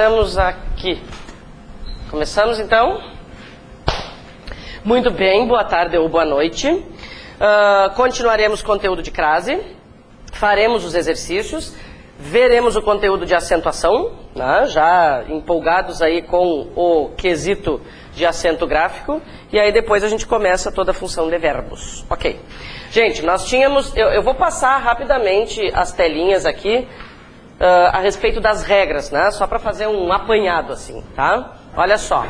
Começamos aqui. Começamos então? Muito bem, boa tarde ou boa noite. Continuaremos conteúdo de crase, faremos os exercícios, veremos o conteúdo de acentuação, né? Já empolgados aí com o quesito de acento gráfico, e aí depois a gente começa toda a função de verbos. Ok. Gente, nós tínhamos... Eu vou passar rapidamente as telinhas aqui a respeito das regras, né? Só para fazer um apanhado assim, tá? Olha só.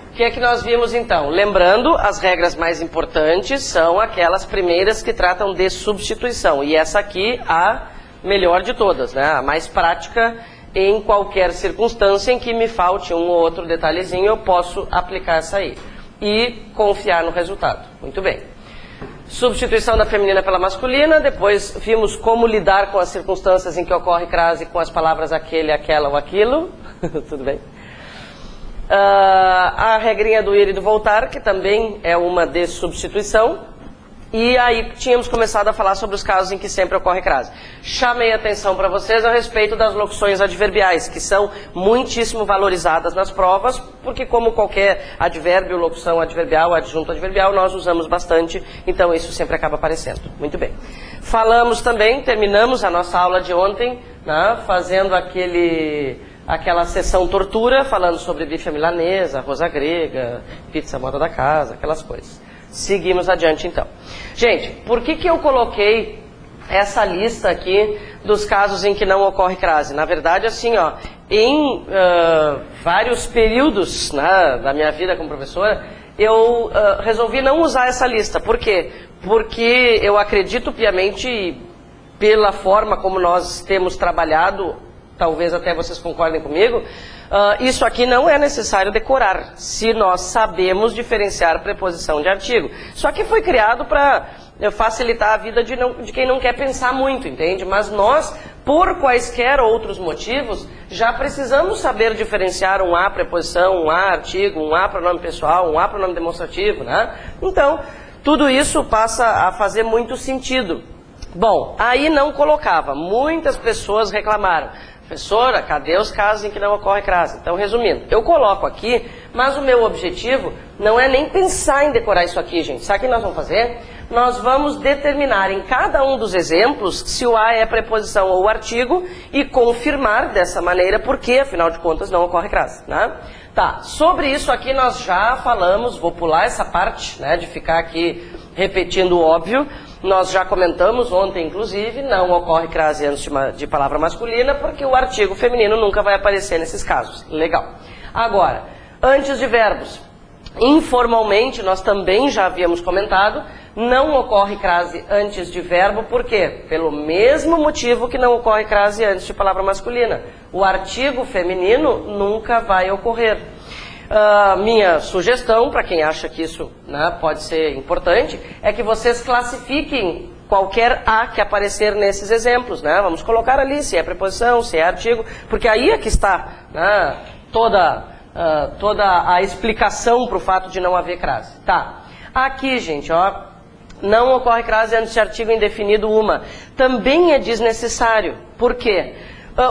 O que é que nós vimos então? Lembrando, as regras mais importantes são aquelas primeiras que tratam de substituição. E essa aqui, a melhor de todas, né? A mais prática em qualquer circunstância em que me falte um ou outro detalhezinho, eu posso aplicar essa aí. E confiar no resultado. Muito bem. Substituição da feminina pela masculina. Depois vimos como lidar com as circunstâncias em que ocorre crase com as palavras aquele, aquela ou aquilo. Tudo bem? A regrinha do ir e do voltar, que também é uma de substituição. E aí tínhamos começado a falar sobre os casos em que sempre ocorre crase. Chamei a atenção para vocês a respeito das locuções adverbiais, que são muitíssimo valorizadas nas provas, porque como qualquer advérbio, locução adverbial, adjunto adverbial, nós usamos bastante, então isso sempre acaba aparecendo. Muito bem. Falamos também, terminamos a nossa aula de ontem, né, fazendo aquela sessão tortura, falando sobre bife à milanesa, rosa grega, pizza moda da casa, aquelas coisas. Seguimos adiante então. Gente, por que eu coloquei essa lista aqui dos casos em que não ocorre crase? Na verdade, assim, ó, em vários períodos, né, da minha vida como professora, eu resolvi não usar essa lista. Por quê? Porque eu acredito piamente, pela forma como nós temos trabalhado, talvez até vocês concordem comigo, isso aqui não é necessário decorar, se nós sabemos diferenciar preposição de artigo. Isso aqui foi criado para facilitar a vida de quem não quer pensar muito, entende? Mas nós, por quaisquer outros motivos, já precisamos saber diferenciar um A preposição, um A artigo, um A pronome pessoal, um A pronome demonstrativo, né? Então, tudo isso passa a fazer muito sentido. Bom, aí não colocava. Muitas pessoas reclamaram. Professora, cadê os casos em que não ocorre crase? Então, resumindo, eu coloco aqui, mas o meu objetivo não é nem pensar em decorar isso aqui, gente. Sabe o que nós vamos fazer? Nós vamos determinar em cada um dos exemplos se o A é preposição ou artigo e confirmar dessa maneira porque, afinal de contas, não ocorre crase, né? Tá, sobre isso aqui nós já falamos, vou pular essa parte, né, de ficar aqui repetindo o óbvio. Nós já comentamos ontem, inclusive, não ocorre crase antes de palavra masculina, porque o artigo feminino nunca vai aparecer nesses casos. Legal. Agora, antes de verbos. Informalmente, nós também já havíamos comentado, não ocorre crase antes de verbo, por quê? Pelo mesmo motivo que não ocorre crase antes de palavra masculina. O artigo feminino nunca vai ocorrer. Minha sugestão, para quem acha que isso, né, pode ser importante, é que vocês classifiquem qualquer A que aparecer nesses exemplos, né? Vamos colocar ali se é preposição, se é artigo, porque aí é que está, né, toda a explicação para o fato de não haver crase. Tá. Aqui, gente, ó, não ocorre crase antes de artigo indefinido uma. Também é desnecessário. Por quê?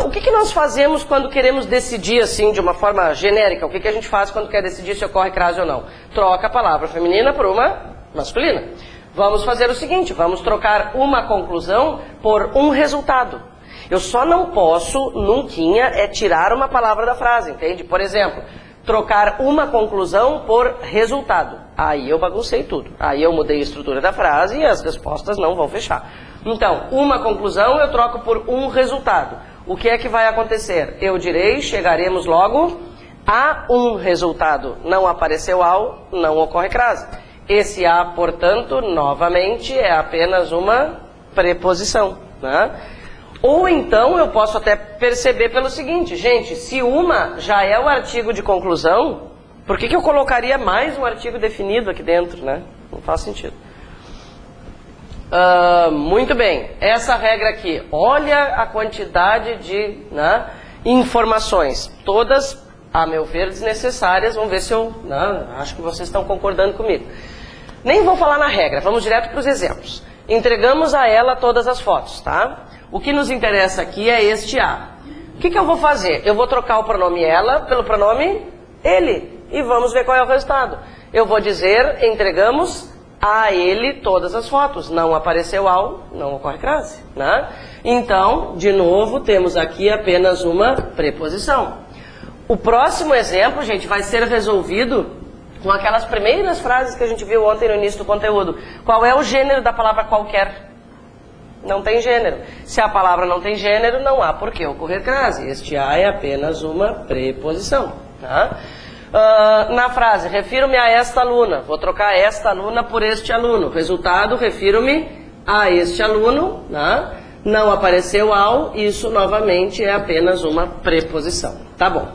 O que nós fazemos quando queremos decidir, assim, de uma forma genérica? O que a gente faz quando quer decidir se ocorre crase ou não? Troca a palavra feminina por uma masculina. Vamos fazer o seguinte, vamos trocar uma conclusão por um resultado. Eu só não posso, nunquinha, tirar uma palavra da frase, entende? Por exemplo, trocar uma conclusão por resultado. Aí eu baguncei tudo. Aí eu mudei a estrutura da frase e as respostas não vão fechar. Então, uma conclusão eu troco por um resultado. O que é que vai acontecer? Eu direi, chegaremos logo a um resultado. Não apareceu ao, não ocorre crase. Esse a, portanto, novamente, é apenas uma preposição, né? Ou então eu posso até perceber pelo seguinte, gente, se uma já é o artigo de conclusão, por que eu colocaria mais um artigo definido aqui dentro, né? Não faz sentido. Muito bem, essa regra aqui, olha a quantidade de, né, informações, todas, a meu ver, desnecessárias. Vamos ver se eu, né, acho que vocês estão concordando comigo. Nem vou falar na regra, vamos direto para os exemplos. Entregamos a ela todas as fotos, tá? O que nos interessa aqui é este A. O que eu vou fazer? Eu vou trocar o pronome ela pelo pronome ele. E vamos ver qual é o resultado. Eu vou dizer, entregamos a ele todas as fotos. Não apareceu ao, não ocorre crase, né? Então, de novo, temos aqui apenas uma preposição. O próximo exemplo, gente, vai ser resolvido com aquelas primeiras frases que a gente viu ontem no início do conteúdo. Qual é o gênero da palavra qualquer? Não tem gênero. Se a palavra não tem gênero, não há por que ocorrer crase. Este a é apenas uma preposição, tá? Na frase, refiro-me a esta aluna. Vou trocar esta aluna por este aluno. Resultado, refiro-me a este aluno, né? Não apareceu ao, isso novamente é apenas uma preposição. Tá bom.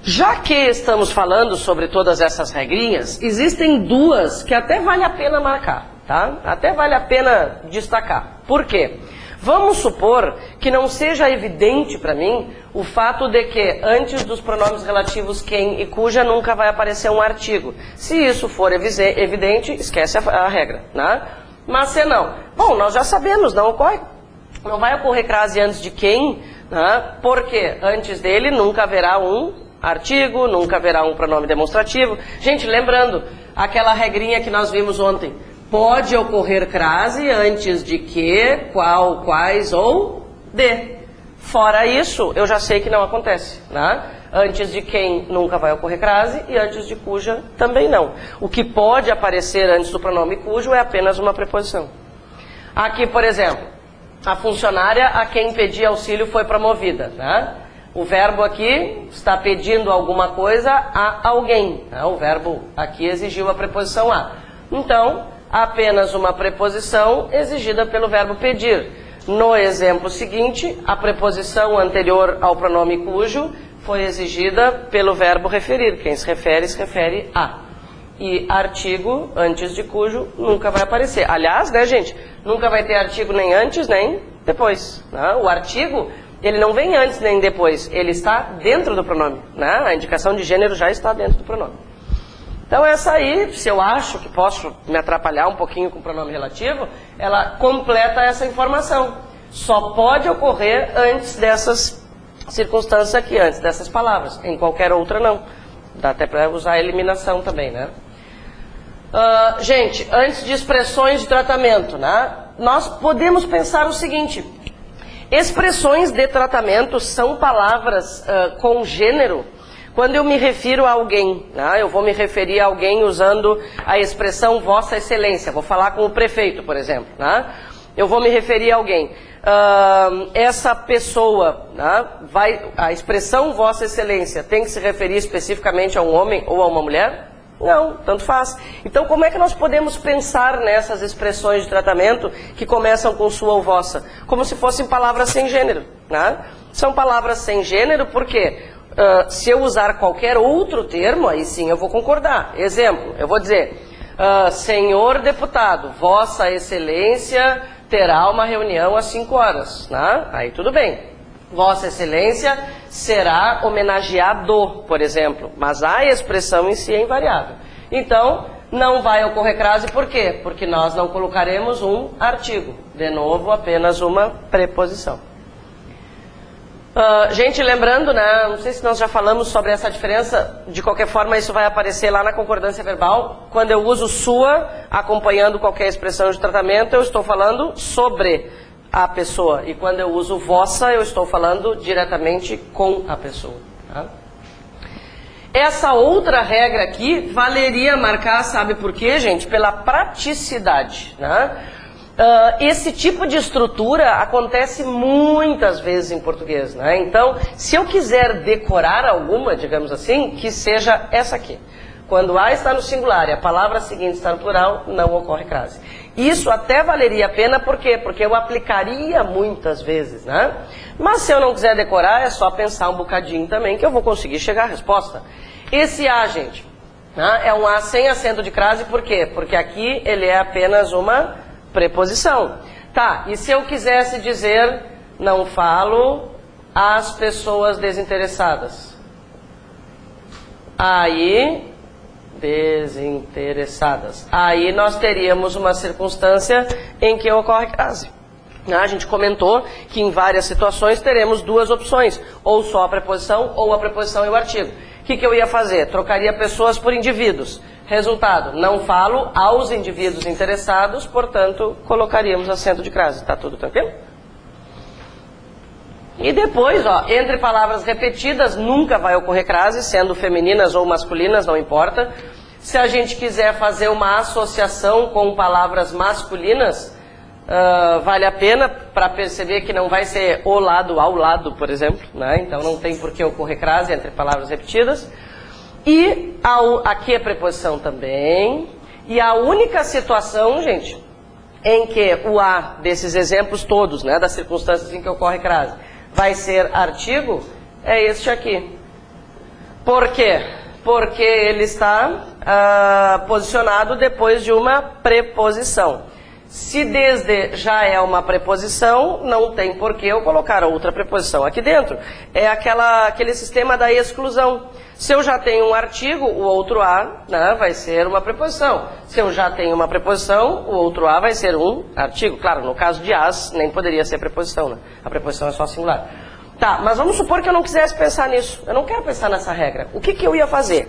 Já que estamos falando sobre todas essas regrinhas, existem duas que até vale a pena marcar, tá? Até vale a pena destacar. Por quê? Vamos supor que não seja evidente para mim o fato de que antes dos pronomes relativos quem e cuja nunca vai aparecer um artigo. Se isso for evidente, esquece a regra, né? Mas se não, bom, nós já sabemos, não vai ocorrer crase antes de quem, né? Porque antes dele nunca haverá um artigo, nunca haverá um pronome demonstrativo. Gente, lembrando, aquela regrinha que nós vimos ontem, pode ocorrer crase antes de que, qual, quais ou de. Fora isso, eu já sei que não acontece, né? Antes de quem nunca vai ocorrer crase e antes de cuja também não. O que pode aparecer antes do pronome cujo é apenas uma preposição. Aqui, por exemplo, a funcionária a quem pedi auxílio foi promovida, né? O verbo aqui está pedindo alguma coisa a alguém, né? O verbo aqui exigiu a preposição a. Então, apenas uma preposição exigida pelo verbo pedir. No exemplo seguinte, a preposição anterior ao pronome cujo foi exigida pelo verbo referir. Quem se refere a. E artigo antes de cujo nunca vai aparecer. Aliás, né, gente, nunca vai ter artigo nem antes nem depois, né? O artigo, ele não vem antes nem depois, ele está dentro do pronome, né? A indicação de gênero já está dentro do pronome. Então essa aí, se eu acho que posso me atrapalhar um pouquinho com o pronome relativo, ela completa essa informação. Só pode ocorrer antes dessas circunstâncias aqui, antes dessas palavras. Em qualquer outra não. Dá até para usar a eliminação também, né? Gente, antes de expressões de tratamento, né? Nós podemos pensar o seguinte. Expressões de tratamento são palavras com gênero. Quando eu me refiro a alguém, né, eu vou me referir a alguém usando a expressão Vossa Excelência. Vou falar com o prefeito, por exemplo. Né? Eu vou me referir a alguém. Essa pessoa, né, a expressão Vossa Excelência tem que se referir especificamente a um homem ou a uma mulher? Não, tanto faz. Então, como é que nós podemos pensar nessas expressões de tratamento que começam com sua ou vossa? Como se fossem palavras sem gênero. Né? São palavras sem gênero por quê? Se eu usar qualquer outro termo, aí sim eu vou concordar. Exemplo, eu vou dizer, senhor deputado, Vossa Excelência terá uma reunião às 5 horas. Né? Aí tudo bem. Vossa Excelência será homenageado, por exemplo. Mas a expressão em si é invariável. Então, não vai ocorrer crase por quê? Porque nós não colocaremos um artigo. De novo, apenas uma preposição. Gente, lembrando, né, não sei se nós já falamos sobre essa diferença, de qualquer forma isso vai aparecer lá na concordância verbal. Quando eu uso sua, acompanhando qualquer expressão de tratamento, eu estou falando sobre a pessoa. E quando eu uso vossa, eu estou falando diretamente com a pessoa. Tá? Essa outra regra aqui valeria marcar, sabe por quê, gente? Pela praticidade, né? Esse tipo de estrutura acontece muitas vezes em português, né? Então, se eu quiser decorar alguma, digamos assim, que seja essa aqui. Quando a está no singular e a palavra seguinte está no plural, não ocorre crase. Isso até valeria a pena, por quê? Porque eu aplicaria muitas vezes, né? Mas se eu não quiser decorar, é só pensar um bocadinho também que eu vou conseguir chegar à resposta. Esse a, gente, né, é um a sem acento de crase, por quê? Porque aqui ele é apenas uma preposição. Tá, e se eu quisesse dizer, não falo às pessoas desinteressadas? Aí, desinteressadas. Aí nós teríamos uma circunstância em que ocorre crase. A gente comentou que em várias situações teremos duas opções, ou só a preposição ou a preposição e o artigo. O que eu ia fazer? Trocaria pessoas por indivíduos. Resultado, não falo aos indivíduos interessados, portanto, colocaríamos acento de crase. Tá tudo tranquilo? E depois, ó, entre palavras repetidas, nunca vai ocorrer crase, sendo femininas ou masculinas, não importa. Se a gente quiser fazer uma associação com palavras masculinas, vale a pena para perceber que não vai ser o lado ao lado, por exemplo, né? Então não tem por que ocorrer crase entre palavras repetidas. E aqui é preposição também. E a única situação, gente, em que o a desses exemplos todos, né, das circunstâncias em que ocorre crase, vai ser artigo, é este aqui. Por quê? Porque ele está posicionado depois de uma preposição. Se desde já é uma preposição, não tem por que eu colocar outra preposição aqui dentro. É aquele sistema da exclusão. Se eu já tenho um artigo, o outro a, né, vai ser uma preposição. Se eu já tenho uma preposição, o outro a vai ser um artigo. Claro, no caso de as, nem poderia ser preposição, né? A preposição é só singular. Tá, mas vamos supor que eu não quisesse pensar nisso. Eu não quero pensar nessa regra. O que eu ia fazer?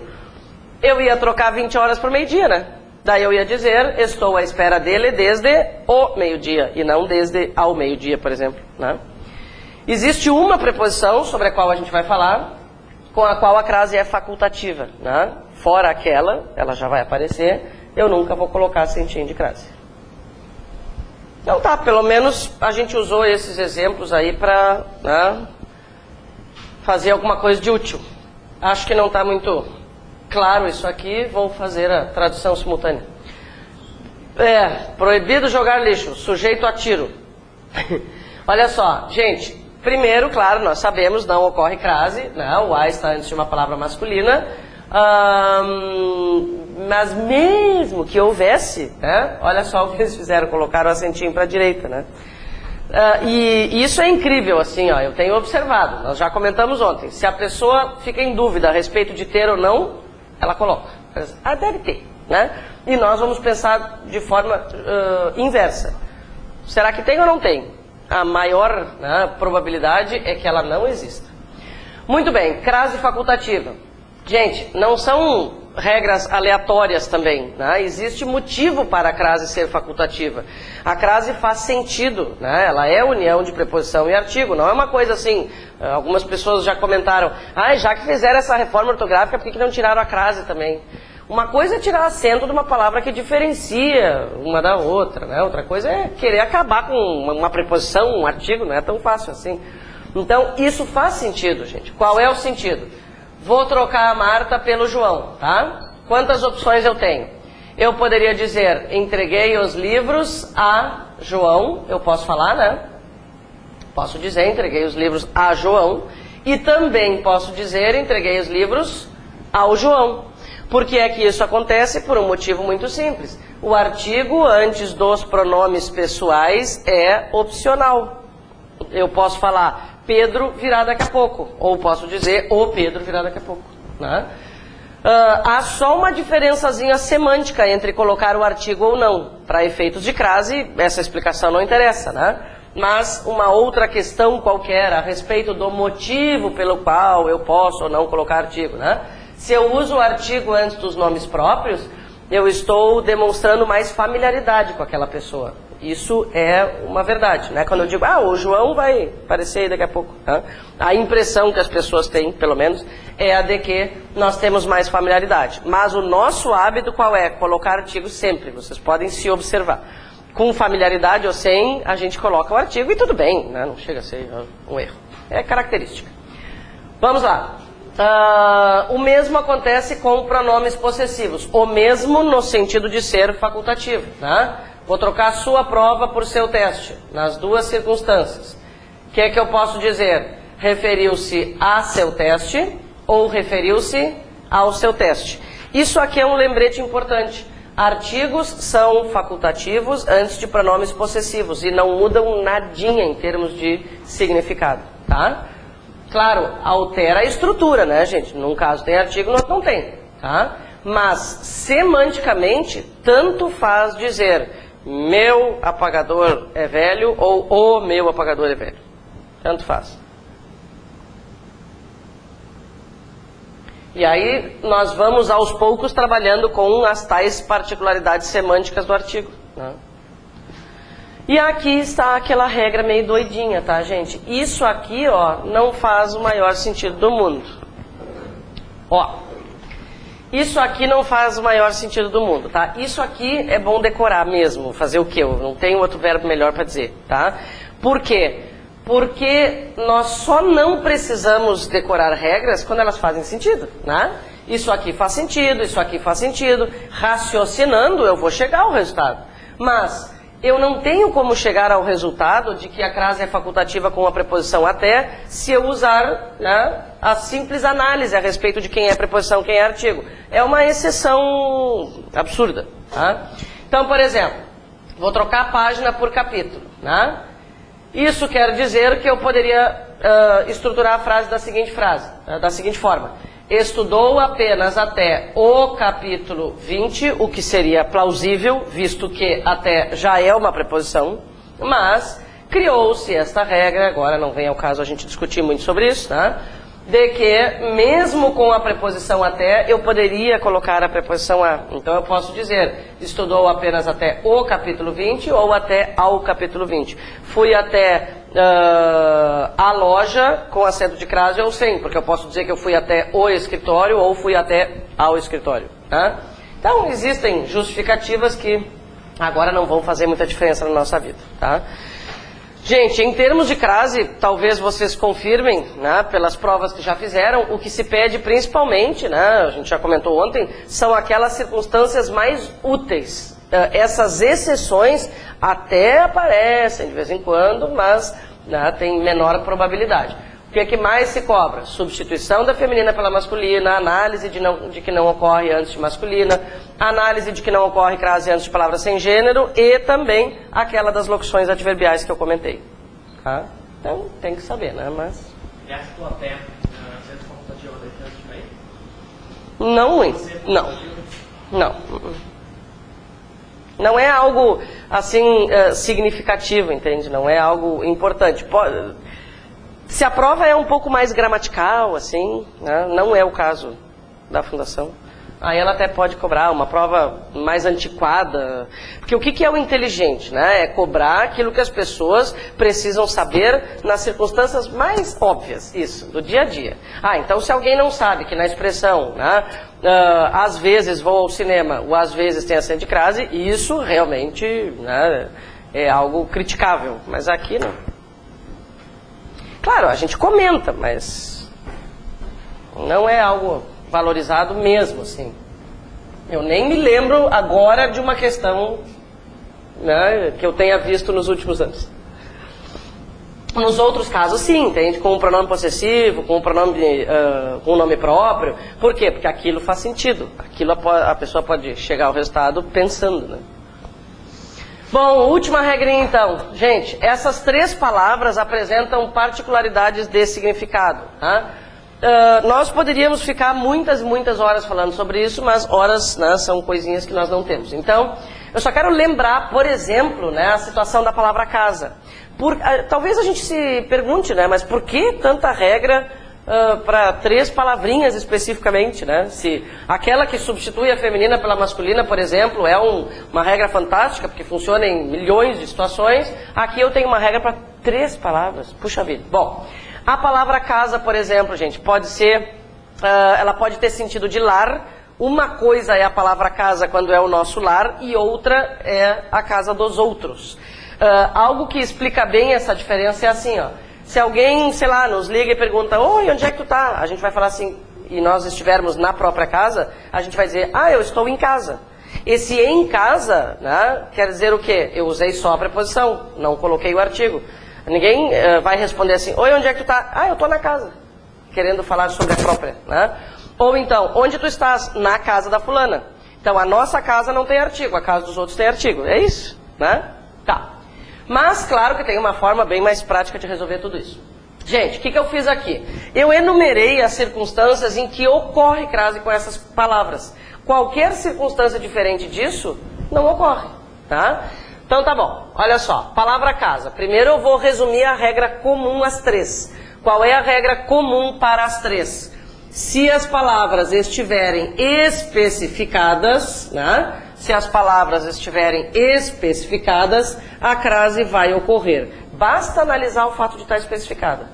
Eu ia trocar 20 horas por meio-dia, né? Daí eu ia dizer, estou à espera dele desde o meio-dia, e não desde ao meio-dia, por exemplo, né? Existe uma preposição sobre a qual a gente vai falar, com a qual a crase é facultativa, né? Fora aquela, ela já vai aparecer, eu nunca vou colocar acentinho de crase. Então tá, pelo menos a gente usou esses exemplos aí para, né, fazer alguma coisa de útil. Acho que não está muito claro isso aqui, vou fazer a tradução simultânea. Proibido jogar lixo, sujeito a tiro. Olha só, gente, primeiro, claro, nós sabemos, não ocorre crase, né? O a está antes de uma palavra masculina, mas mesmo que houvesse, né? Olha só o que eles fizeram, colocaram o acentinho para a direita, né? E isso é incrível, assim, ó, eu tenho observado, nós já comentamos ontem, se a pessoa fica em dúvida a respeito de ter ou não, ela coloca, deve ter, né? E nós vamos pensar de forma inversa. Será que tem ou não tem? A maior, né, probabilidade é que ela não exista. Muito bem, crase facultativa. Gente, não são regras aleatórias também, né? Existe motivo para a crase ser facultativa. A crase faz sentido, né? Ela é união de preposição e artigo, não é uma coisa assim. Algumas pessoas já comentaram, já que fizeram essa reforma ortográfica, por que não tiraram a crase também? Uma coisa é tirar acento de uma palavra que diferencia uma da outra, né? Outra coisa é querer acabar com uma preposição, um artigo, não é tão fácil assim. Então, isso faz sentido, gente. Qual é o sentido? Vou trocar a Marta pelo João, tá? Quantas opções eu tenho? Eu poderia dizer, entreguei os livros a João, eu posso falar, né? Posso dizer, entreguei os livros a João, e também posso dizer, entreguei os livros ao João. Por que é que isso acontece? Por um motivo muito simples. O artigo antes dos pronomes pessoais é opcional. Eu posso falar Pedro virá daqui a pouco, ou posso dizer o Pedro virá daqui a pouco, né? Há só uma diferençazinha semântica entre colocar o artigo ou não. Para efeitos de crase, essa explicação não interessa, né? Mas uma outra questão qualquer a respeito do motivo pelo qual eu posso ou não colocar artigo, né? Se eu uso o artigo antes dos nomes próprios, eu estou demonstrando mais familiaridade com aquela pessoa. Isso é uma verdade, né? Quando eu digo, o João vai aparecer aí daqui a pouco, né? A impressão que as pessoas têm, pelo menos, é a de que nós temos mais familiaridade. Mas o nosso hábito qual é? Colocar artigo sempre, vocês podem se observar. Com familiaridade ou sem, a gente coloca o artigo e tudo bem, né? Não chega a ser um erro. É característica. Vamos lá. O mesmo acontece com pronomes possessivos. O mesmo no sentido de ser facultativo, né? Vou trocar sua prova por seu teste, nas duas circunstâncias. O que é que eu posso dizer? Referiu-se a seu teste ou referiu-se ao seu teste. Isso aqui é um lembrete importante. Artigos são facultativos antes de pronomes possessivos e não mudam nadinha em termos de significado, tá? Claro, altera a estrutura, né, gente? Num caso tem artigo, no outro não tem, tá? Mas, semanticamente, tanto faz dizer meu apagador é velho ou o meu apagador é velho. Tanto faz. E aí nós vamos aos poucos trabalhando com as tais particularidades semânticas do artigo, né? E aqui está aquela regra meio doidinha, tá, gente? Isso aqui, ó, não faz o maior sentido do mundo. Ó, isso aqui não faz o maior sentido do mundo, tá? Isso aqui é bom decorar mesmo, fazer o quê? Eu não tenho outro verbo melhor para dizer, tá? Por quê? Porque nós só não precisamos decorar regras quando elas fazem sentido, né? Isso aqui faz sentido, isso aqui faz sentido. Raciocinando, eu vou chegar ao resultado. Mas eu não tenho como chegar ao resultado de que a crase é facultativa com a preposição até se eu usar, né, a simples análise a respeito de quem é preposição, quem é artigo. É uma exceção absurda, tá? Então, por exemplo, vou trocar a página por capítulo, né? Isso quer dizer que eu poderia estruturar a frase da seguinte forma. Estudou apenas até o capítulo 20, o que seria plausível, visto que até já é uma preposição, mas criou-se esta regra, agora não vem ao caso a gente discutir muito sobre isso, né? De que mesmo com a preposição até, eu poderia colocar a preposição a. Então eu posso dizer, estudou apenas até o capítulo 20 ou até ao capítulo 20. Fui até a loja com acento de crase ou sem, porque eu posso dizer que eu fui até o escritório ou fui até ao escritório, tá? Então existem justificativas que agora não vão fazer muita diferença na nossa vida, tá? Gente, em termos de crase, talvez vocês confirmem, né, pelas provas que já fizeram, o que se pede principalmente, né, a gente já comentou ontem, são aquelas circunstâncias mais úteis. Essas exceções até aparecem de vez em quando, mas, né, tem menor probabilidade. O que é que mais se cobra? Substituição da feminina pela masculina, análise de que não ocorre antes de masculina, análise de que não ocorre crase antes de palavra sem gênero e também aquela das locuções adverbiais que eu comentei. Tá? Então, tem que saber, né? Mas... Essa tua até sendo facultativa definitivamente? Não muito. Não. Não. Não é algo, assim, significativo, entende? Não é algo importante. Se a prova é um pouco mais gramatical, assim, né, não é o caso da fundação, aí ela até pode cobrar uma prova mais antiquada. Porque o que é o inteligente, né? É cobrar aquilo que as pessoas precisam saber nas circunstâncias mais óbvias, isso, do dia a dia. Então se alguém não sabe que na expressão, né, às vezes vou ao cinema, o às vezes tem acento de crase, isso realmente, né, é algo criticável, mas aqui não. Claro, a gente comenta, mas não é algo valorizado mesmo, assim. Eu nem me lembro agora de uma questão, né, que eu tenha visto nos últimos anos. Nos outros casos, sim, entende? Com o pronome possessivo, com o pronome, com o nome próprio. Por quê? Porque aquilo faz sentido. Aquilo a pessoa pode chegar ao resultado pensando, né? Bom, última regrinha então. Gente, essas 3 palavras apresentam particularidades de significado, tá? Nós poderíamos ficar muitas horas falando sobre isso, mas horas, né, são coisinhas que nós não temos. Então, eu só quero lembrar, por exemplo, né, a situação da palavra casa. Talvez a gente se pergunte, né, mas por que tanta regra para 3 palavrinhas especificamente, né? Se aquela que substitui a feminina pela masculina, por exemplo, é uma regra fantástica, porque funciona em milhões de situações, aqui eu tenho uma regra para 3 palavras. Puxa vida. Bom, a palavra casa, por exemplo, gente, pode ser, ela pode ter sentido de lar. Uma coisa é a palavra casa quando é o nosso lar e outra é a casa dos outros. Algo que explica bem essa diferença é assim, ó. Se alguém, sei lá, nos liga e pergunta, oi, onde é que tu tá? A gente vai falar assim, e nós estivermos na própria casa, a gente vai dizer, eu estou em casa. Esse em casa, né, quer dizer o quê? Eu usei só a preposição, não coloquei o artigo. Ninguém vai responder assim, oi, onde é que tu tá? Eu estou na casa. Querendo falar sobre a própria, né? Ou então, onde tu estás? Na casa da fulana. Então, a nossa casa não tem artigo, a casa dos outros tem artigo. É isso, né? Tá. Mas, claro que tem uma forma bem mais prática de resolver tudo isso. Gente, o que eu fiz aqui? Eu enumerei as circunstâncias em que ocorre crase com essas palavras. Qualquer circunstância diferente disso, não ocorre, tá? Então tá bom, olha só, palavra casa. Primeiro eu vou resumir a regra comum às três. Qual é a regra comum para as três? Se as palavras estiverem especificadas, né? Se as palavras estiverem especificadas, a crase vai ocorrer. Basta analisar o fato de estar especificada.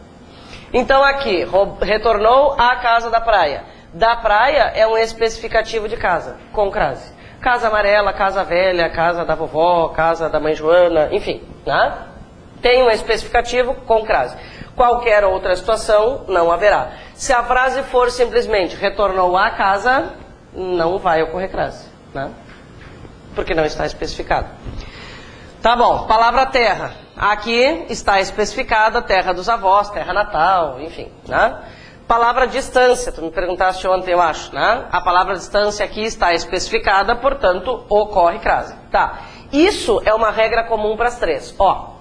Então aqui, retornou à casa da praia. Da praia é um especificativo de casa, com crase. Casa amarela, casa velha, casa da vovó, casa da mãe Joana, enfim, né? Tem um especificativo com crase. Qualquer outra situação, não haverá. Se a frase for simplesmente retornou à casa, não vai ocorrer crase, né? Porque não está especificado. Tá bom, palavra terra. Aqui está especificada terra dos avós, terra natal, enfim, né? Palavra distância, tu me perguntaste ontem, eu acho, né? A palavra distância aqui está especificada, portanto, ocorre crase. Tá, isso é uma regra comum para as três, ó.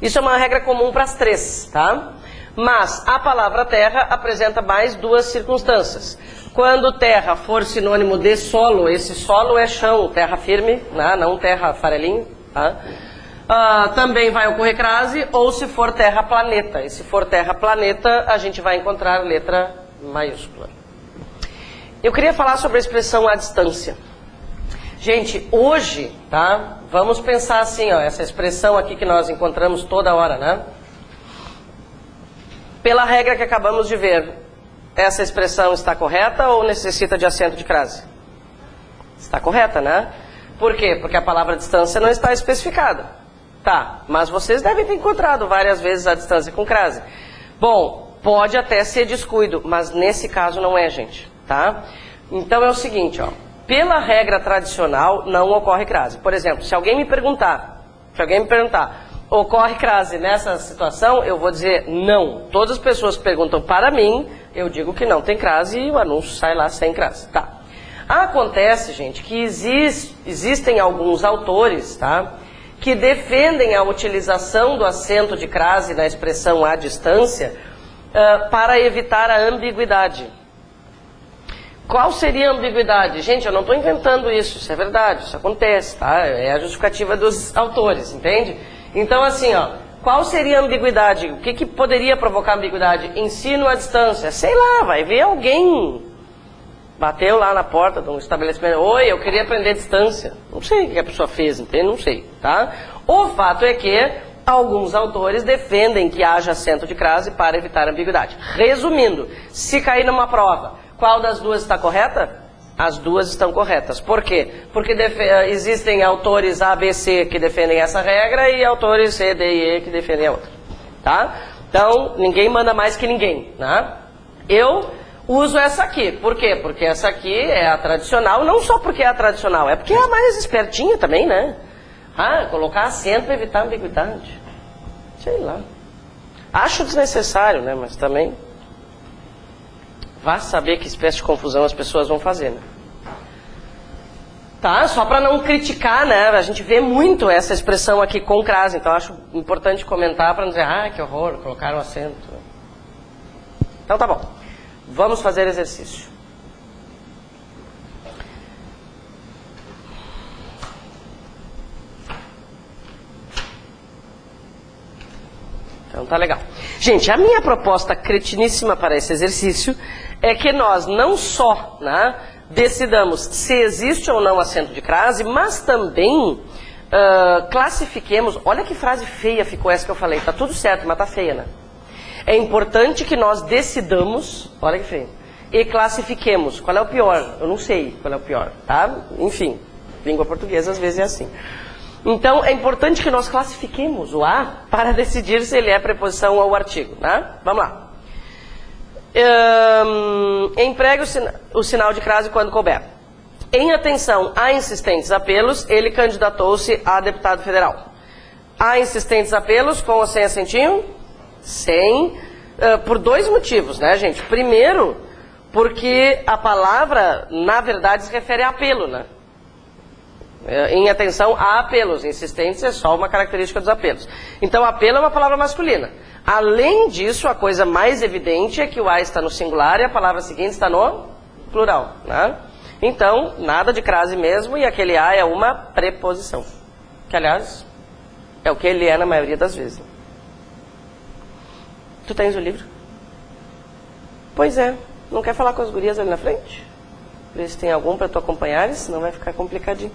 Isso é uma regra comum para as três, tá? Mas a palavra terra apresenta mais duas circunstâncias. Quando terra for sinônimo de solo, esse solo é chão, terra firme, né? Não terra farelinho, tá? Também vai ocorrer crase, ou se for terra planeta. E se for terra planeta, a gente vai encontrar letra maiúscula. Eu queria falar sobre a expressão à distância. Gente, hoje, tá? Vamos pensar assim, ó, essa expressão aqui que nós encontramos toda hora, né? Pela regra que acabamos de ver, essa expressão está correta ou necessita de acento de crase? Está correta, né? Por quê? Porque a palavra distância não está especificada. Tá, mas vocês devem ter encontrado várias vezes a distância com crase. Bom, pode até ser descuido, mas nesse caso não é, gente, tá? Então é o seguinte, ó. Pela regra tradicional, não ocorre crase. Por exemplo, se alguém me perguntar, ocorre crase nessa situação, eu vou dizer não. Todas as pessoas que perguntam para mim, eu digo que não tem crase e o anúncio sai lá sem crase, tá? Acontece, gente, que existem alguns autores, tá? Que defendem a utilização do acento de crase na expressão à distância para evitar a ambiguidade. Qual seria a ambiguidade? Gente, eu não estou inventando isso, isso é verdade, isso acontece, tá? É a justificativa dos autores, entende? Então, assim, ó, qual seria a ambiguidade? O que poderia provocar ambiguidade? Ensino à distância. Sei lá, vai ver alguém bateu lá na porta de um estabelecimento. Oi, eu queria aprender a distância. Não sei o que a pessoa fez, entende? Não sei, tá? O fato é que alguns autores defendem que haja acento de crase para evitar ambiguidade. Resumindo, se cair numa prova, qual das duas está correta? As duas estão corretas. Por quê? Porque existem autores A, B, C que defendem essa regra e autores C, D e E que defendem a outra, tá? Então, ninguém manda mais que ninguém, né? Eu uso essa aqui. Por quê? Porque essa aqui é a tradicional, não só porque é a tradicional, é porque é a mais espertinha também, né? Colocar acento para evitar ambiguidade. Sei lá. Acho desnecessário, né? Mas também vá saber que espécie de confusão as pessoas vão fazer, né? Tá? Só para não criticar, né? A gente vê muito essa expressão aqui com crase, então acho importante comentar para não dizer, que horror, colocaram acento. Então tá bom. Vamos fazer exercício. Então tá legal. Gente, a minha proposta cretiníssima para esse exercício é que nós não só, né, decidamos se existe ou não acento de crase, mas também classifiquemos. Olha que frase feia ficou essa que eu falei. Tá tudo certo, mas tá feia, né? É importante que nós decidamos, olha que feio, e classifiquemos. Qual é o pior? Eu não sei qual é o pior, tá? Enfim, língua portuguesa às vezes é assim. Então, é importante que nós classifiquemos o A para decidir se ele é preposição ou artigo, né? Vamos lá. Empregue o sinal de crase quando couber. Em atenção a insistentes apelos, ele candidatou-se a deputado federal. A insistentes apelos, com ou sem acentinho? Sem, por dois motivos, né, gente? Primeiro, porque a palavra, na verdade, se refere a apelo, né? Em atenção a apelos. Insistentes é só uma característica dos apelos. Então, apelo é uma palavra masculina. Além disso, a coisa mais evidente é que o A está no singular e a palavra seguinte está no plural, né? Então, nada de crase mesmo e aquele A é uma preposição. Que, aliás, é o que ele é na maioria das vezes. Tu tens o livro? Pois é. Não quer falar com as gurias ali na frente? Ver se tem algum para tu acompanhar, senão vai ficar complicadinho.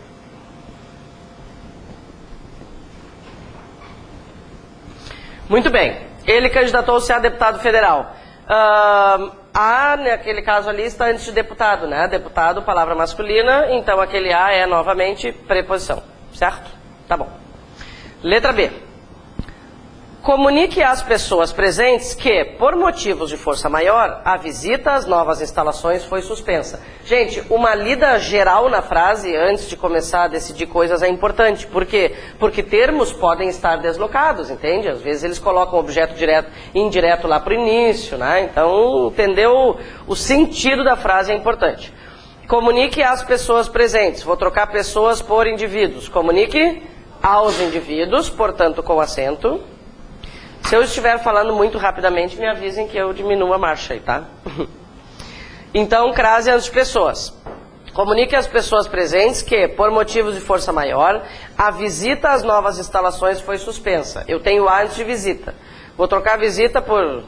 Muito bem. Ele candidatou-se a deputado federal. A, naquele caso ali, está antes de deputado, né? Deputado, palavra masculina, então aquele A é novamente preposição, certo? Tá bom. Letra B. Comunique às pessoas presentes que, por motivos de força maior, a visita às novas instalações foi suspensa. Gente, uma lida geral na frase, antes de começar a decidir coisas, é importante. Por quê? Porque termos podem estar deslocados, entende? Às vezes eles colocam objeto direto e indireto lá para o início, né? Então, entender o sentido da frase é importante. Comunique às pessoas presentes. Vou trocar pessoas por indivíduos. Comunique aos indivíduos, portanto, com acento. Se eu estiver falando muito rapidamente, me avisem que eu diminuo a marcha aí, tá? Então, crase as pessoas. Comunique às pessoas presentes que, por motivos de força maior, a visita às novas instalações foi suspensa. Eu tenho A antes de visita. Vou trocar visita por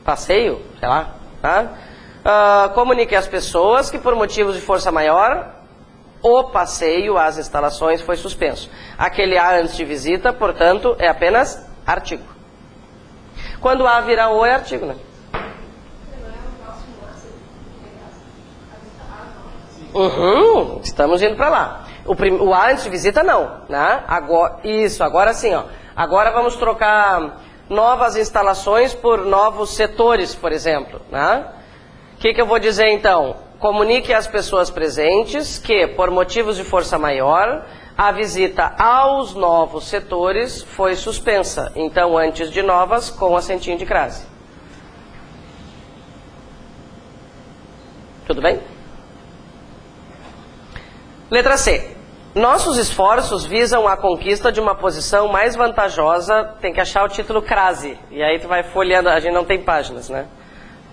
passeio, sei lá, tá? Comunique às pessoas que, por motivos de força maior, o passeio às instalações foi suspenso. Aquele A antes de visita, portanto, é apenas artigo. Quando A virar O é artigo, né? Estamos indo para lá. O A antes de visita não, né? Agora sim, ó. Agora vamos trocar novas instalações por novos setores, por exemplo, né? O que eu vou dizer então? Comunique às pessoas presentes que, por motivos de força maior, a visita aos novos setores foi suspensa. Então, antes de novas, com acentinho de crase. Tudo bem? Letra C. Nossos esforços visam a conquista de uma posição mais vantajosa. Tem que achar o título crase. E aí tu vai folheando, a gente não tem páginas, né?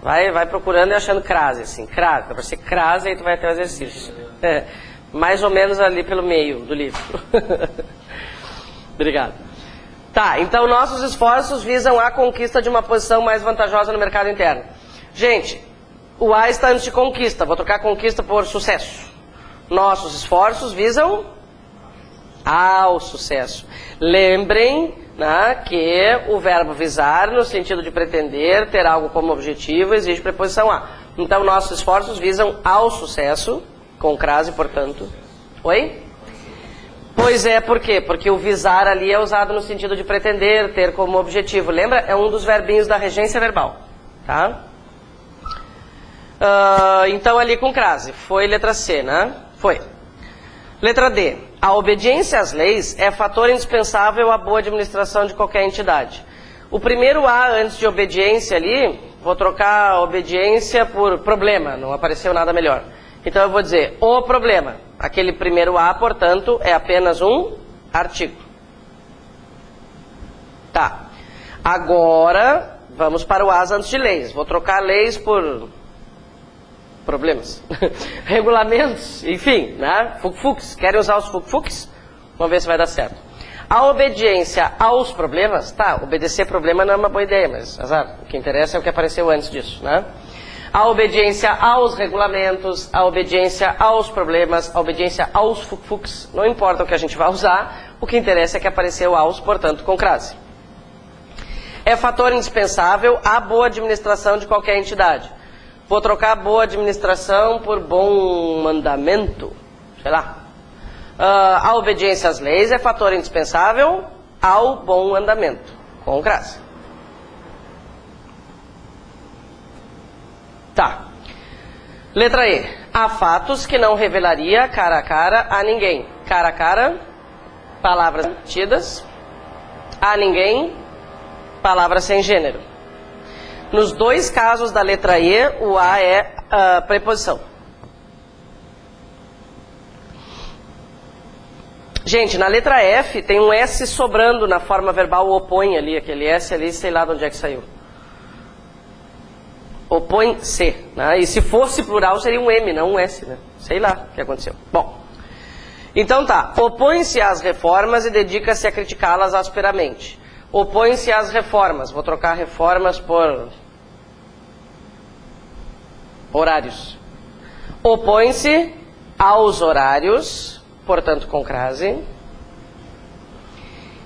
Vai procurando e achando crase, assim. Crase, para ser crase, aí tu vai ter o exercício. Mais ou menos ali pelo meio do livro. Obrigado. Tá, então nossos esforços visam a conquista de uma posição mais vantajosa no mercado interno. Gente, o A está antes de conquista. Vou trocar conquista por sucesso. Nossos esforços visam ao sucesso. Lembrem, né, que o verbo visar, no sentido de pretender, ter algo como objetivo, exige preposição A. Então, nossos esforços visam ao sucesso, com crase, portanto. Oi? Pois é, por quê? Porque o visar ali é usado no sentido de pretender, ter como objetivo. Lembra? É um dos verbinhos da regência verbal. Tá? Então, ali com crase. Foi letra C, né? Foi. Letra D. A obediência às leis é fator indispensável à boa administração de qualquer entidade. O primeiro A antes de obediência ali, vou trocar obediência por problema, não apareceu nada melhor. Então eu vou dizer o problema. Aquele primeiro A, portanto, é apenas um artigo. Tá. Agora, vamos para o As antes de leis. Vou trocar leis por problemas. Regulamentos, enfim, né? Fuc-fucs. Querem usar os fuc-fucs? Vamos ver se vai dar certo. A obediência aos problemas, tá, obedecer problema não é uma boa ideia, mas azar, o que interessa é o que apareceu antes disso, né? A obediência aos regulamentos, a obediência aos problemas, a obediência aos fuc-fucs, não importa o que a gente vai usar, o que interessa é que apareceu aos, portanto, com crase. É fator indispensável à boa administração de qualquer entidade. Vou trocar boa administração por bom mandamento, sei lá. A obediência às leis é fator indispensável ao bom andamento, com crase. Tá. Letra E. Há fatos que não revelaria cara a cara a ninguém. Cara a cara, palavras tidas. A ninguém, palavras sem gênero. Nos dois casos da letra E, o A é a preposição. Gente, na letra F tem um S sobrando na forma verbal opõe ali, aquele S ali, sei lá de onde é que saiu. Opõe-se, né? E se fosse plural seria um M, não um S, né? Sei lá o que aconteceu. Bom, Então tá, opõe-se às reformas e dedica-se a criticá-las asperamente. Opõe-se às reformas, vou trocar reformas por horários. Opõe-se aos horários, portanto com crase,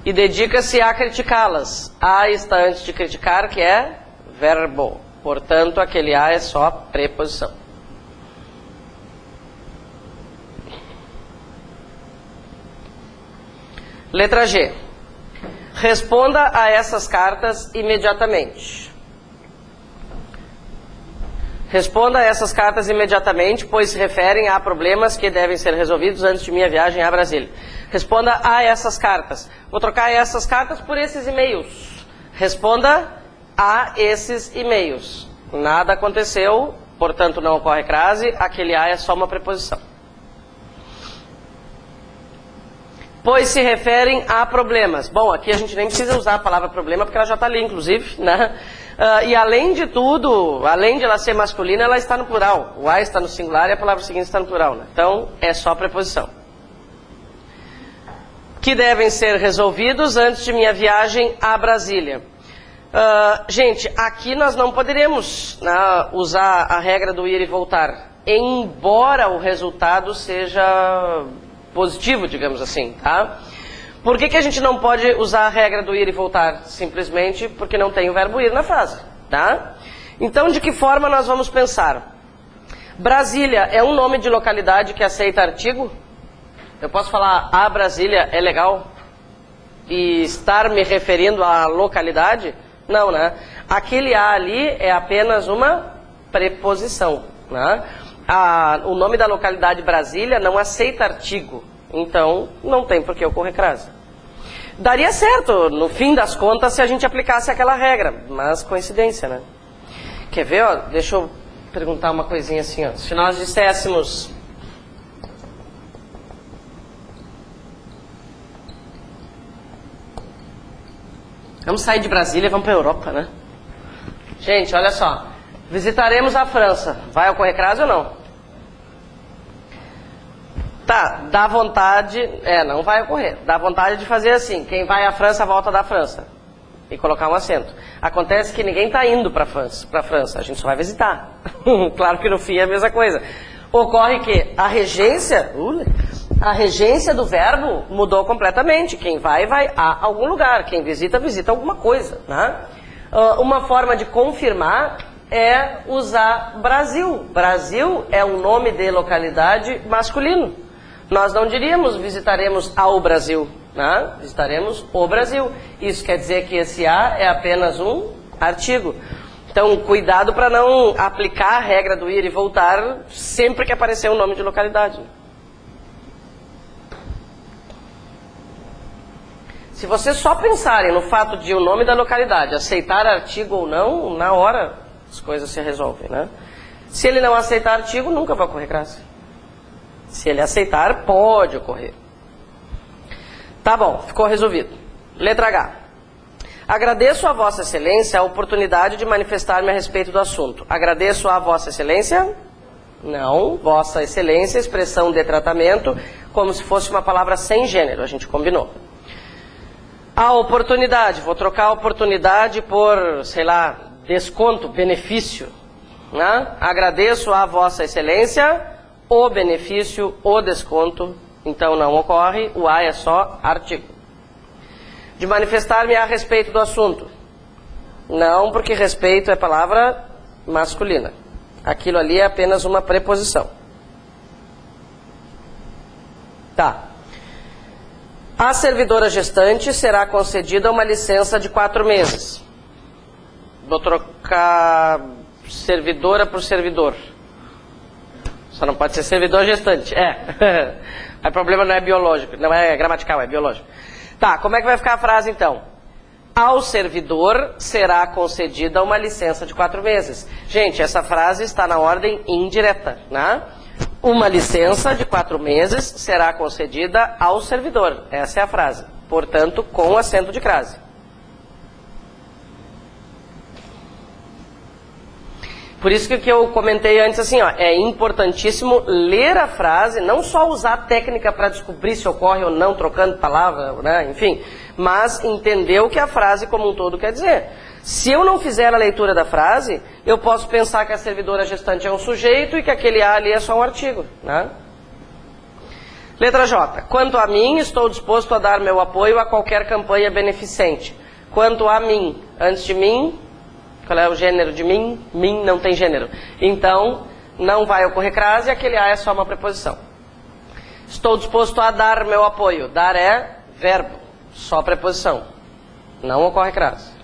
e dedica-se a criticá-las. A está antes de criticar, que é verbo. Portanto, aquele a é só preposição. Letra G. Responda a essas cartas imediatamente. Responda a essas cartas imediatamente, pois se referem a problemas que devem ser resolvidos antes de minha viagem a Brasília. Responda a essas cartas. Vou trocar essas cartas por esses e-mails. Responda a esses e-mails. Nada aconteceu, portanto não ocorre crase, aquele a é só uma preposição. Pois se referem a problemas. Bom, aqui a gente nem precisa usar a palavra problema, porque ela já está ali, inclusive, né? E além de tudo, além de ela ser masculina, ela está no plural. O a está no singular e a palavra seguinte está no plural, né? Então, é só preposição. Que devem ser resolvidos antes de minha viagem a Brasília. Gente, aqui nós não poderemos, né, usar a regra do ir e voltar, embora o resultado seja positivo, digamos assim, tá? Por que a gente não pode usar a regra do ir e voltar? Simplesmente porque não tem o verbo ir na frase, tá? Então, de que forma nós vamos pensar? Brasília é um nome de localidade que aceita artigo? Eu posso falar a Brasília é legal? E estar me referindo à localidade? Não, né? Aquele a ali é apenas uma preposição, né? O nome da localidade Brasília não aceita artigo, então não tem por que ocorrer crase. Daria certo, no fim das contas, se a gente aplicasse aquela regra, mas coincidência, né? Quer ver, ó? Deixa eu perguntar uma coisinha assim, ó. Se nós disséssemos... Vamos sair de Brasília e vamos para a Europa, né? Gente, olha só. Visitaremos a França. Vai ocorrer crase ou não? Tá, dá vontade... não vai ocorrer. Dá vontade de fazer assim. Quem vai à França, volta da França. E colocar um acento. Acontece que ninguém está indo para a França. A gente só vai visitar. Claro que no fim é a mesma coisa. Ocorre que a regência do verbo mudou completamente. Quem vai, vai a algum lugar. Quem visita, visita alguma coisa, né? Uma forma de confirmar é usar Brasil. Brasil é um nome de localidade masculino. Nós não diríamos visitaremos ao Brasil, né? Visitaremos o Brasil. Isso quer dizer que esse a é apenas um artigo. Então, cuidado para não aplicar a regra do ir e voltar sempre que aparecer um nome de localidade. Se vocês só pensarem no fato de o nome da localidade aceitar artigo ou não, na hora as coisas se resolvem, né? Se ele não aceitar artigo, nunca vai ocorrer crase. Se ele aceitar, pode ocorrer. Tá bom, ficou resolvido. Letra H. Agradeço a Vossa Excelência a oportunidade de manifestar-me a respeito do assunto. Agradeço a Vossa Excelência? Não. Vossa Excelência, expressão de tratamento, como se fosse uma palavra sem gênero, a gente combinou. A oportunidade, vou trocar a oportunidade por, sei lá, desconto, benefício, né? Agradeço a Vossa Excelência o benefício, o desconto, então não ocorre, o a é só artigo. De manifestar-me a respeito do assunto. Não, porque respeito é palavra masculina. Aquilo ali é apenas uma preposição. Tá. A servidora gestante será concedida uma licença de 4 meses. Vou trocar servidora por servidor. Só não pode ser servidor gestante. O problema não é biológico, não é gramatical, é biológico. Tá, como é que vai ficar a frase então? Ao servidor será concedida uma licença de 4 meses. Gente, essa frase está na ordem indireta, né? Uma licença de 4 meses será concedida ao servidor. Essa é a frase. Portanto, com acento de crase. Por isso que eu comentei antes assim, ó, é importantíssimo ler a frase, não só usar a técnica para descobrir se ocorre ou não, trocando palavra, né, enfim, mas entender o que a frase como um todo quer dizer. Se eu não fizer a leitura da frase, eu posso pensar que a servidora gestante é um sujeito e que aquele A ali é só um artigo, né? Letra J. Quanto a mim, estou disposto a dar meu apoio a qualquer campanha beneficente. Quanto a mim, antes de mim, qual é o gênero de mim? Mim não tem gênero. Então, não vai ocorrer crase e aquele A é só uma preposição. Estou disposto a dar meu apoio. Dar é verbo, só preposição. Não ocorre crase.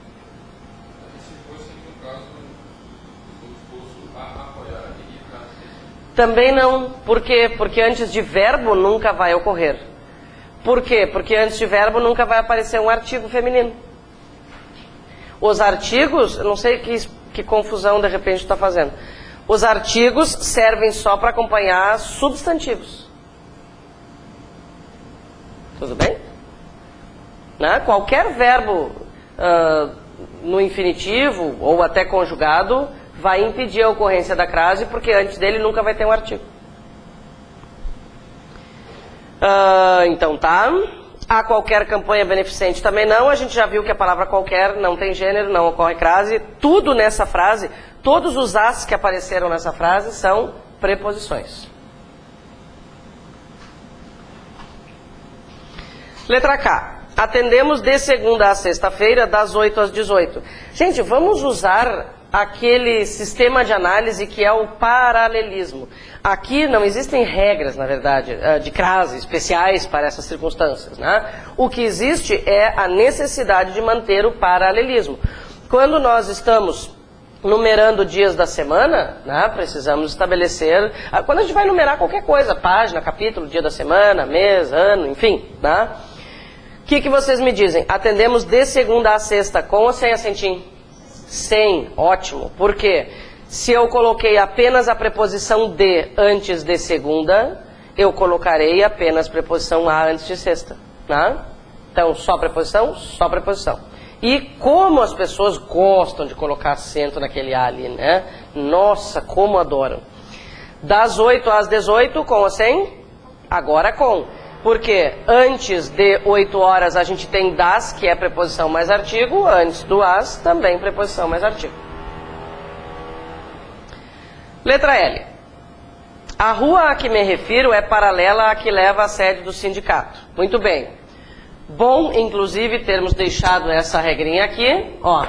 Também não. Por quê? Porque antes de verbo nunca vai ocorrer. Por quê? Porque antes de verbo nunca vai aparecer um artigo feminino. Os artigos, eu não sei que confusão de repente está fazendo. Os artigos servem só para acompanhar substantivos. Tudo bem? Né? Qualquer verbo no infinitivo ou até conjugado vai impedir a ocorrência da crase, porque antes dele nunca vai ter um artigo. Então tá. A qualquer campanha beneficente também não. A gente já viu que a palavra qualquer não tem gênero, não ocorre crase. Tudo nessa frase, todos os as que apareceram nessa frase são preposições. Letra K. Atendemos de segunda a sexta-feira, das 8 às 18. Gente, vamos usar aquele sistema de análise que é o paralelismo. Aqui não existem regras, na verdade, de crase especiais para essas circunstâncias, né? O que existe é a necessidade de manter o paralelismo. Quando nós estamos numerando dias da semana, né, precisamos estabelecer... Quando a gente vai numerar qualquer coisa, página, capítulo, dia da semana, mês, ano, enfim, né? O que vocês me dizem? Atendemos de segunda a sexta, com ou sem acentinho? Sem, ótimo. Por quê? Se eu coloquei apenas a preposição de antes de segunda, eu colocarei apenas a preposição a antes de sexta. Né? Então, só preposição, só preposição. E como as pessoas gostam de colocar acento naquele a ali, né? Nossa, como adoram. Das 8 às 18, com ou sem? Agora com. Porque antes de 8 horas a gente tem das, que é preposição mais artigo, antes do as, também preposição mais artigo. Letra L. A rua a que me refiro é paralela à que leva à sede do sindicato. Muito bem. Bom, inclusive, termos deixado essa regrinha aqui, ó.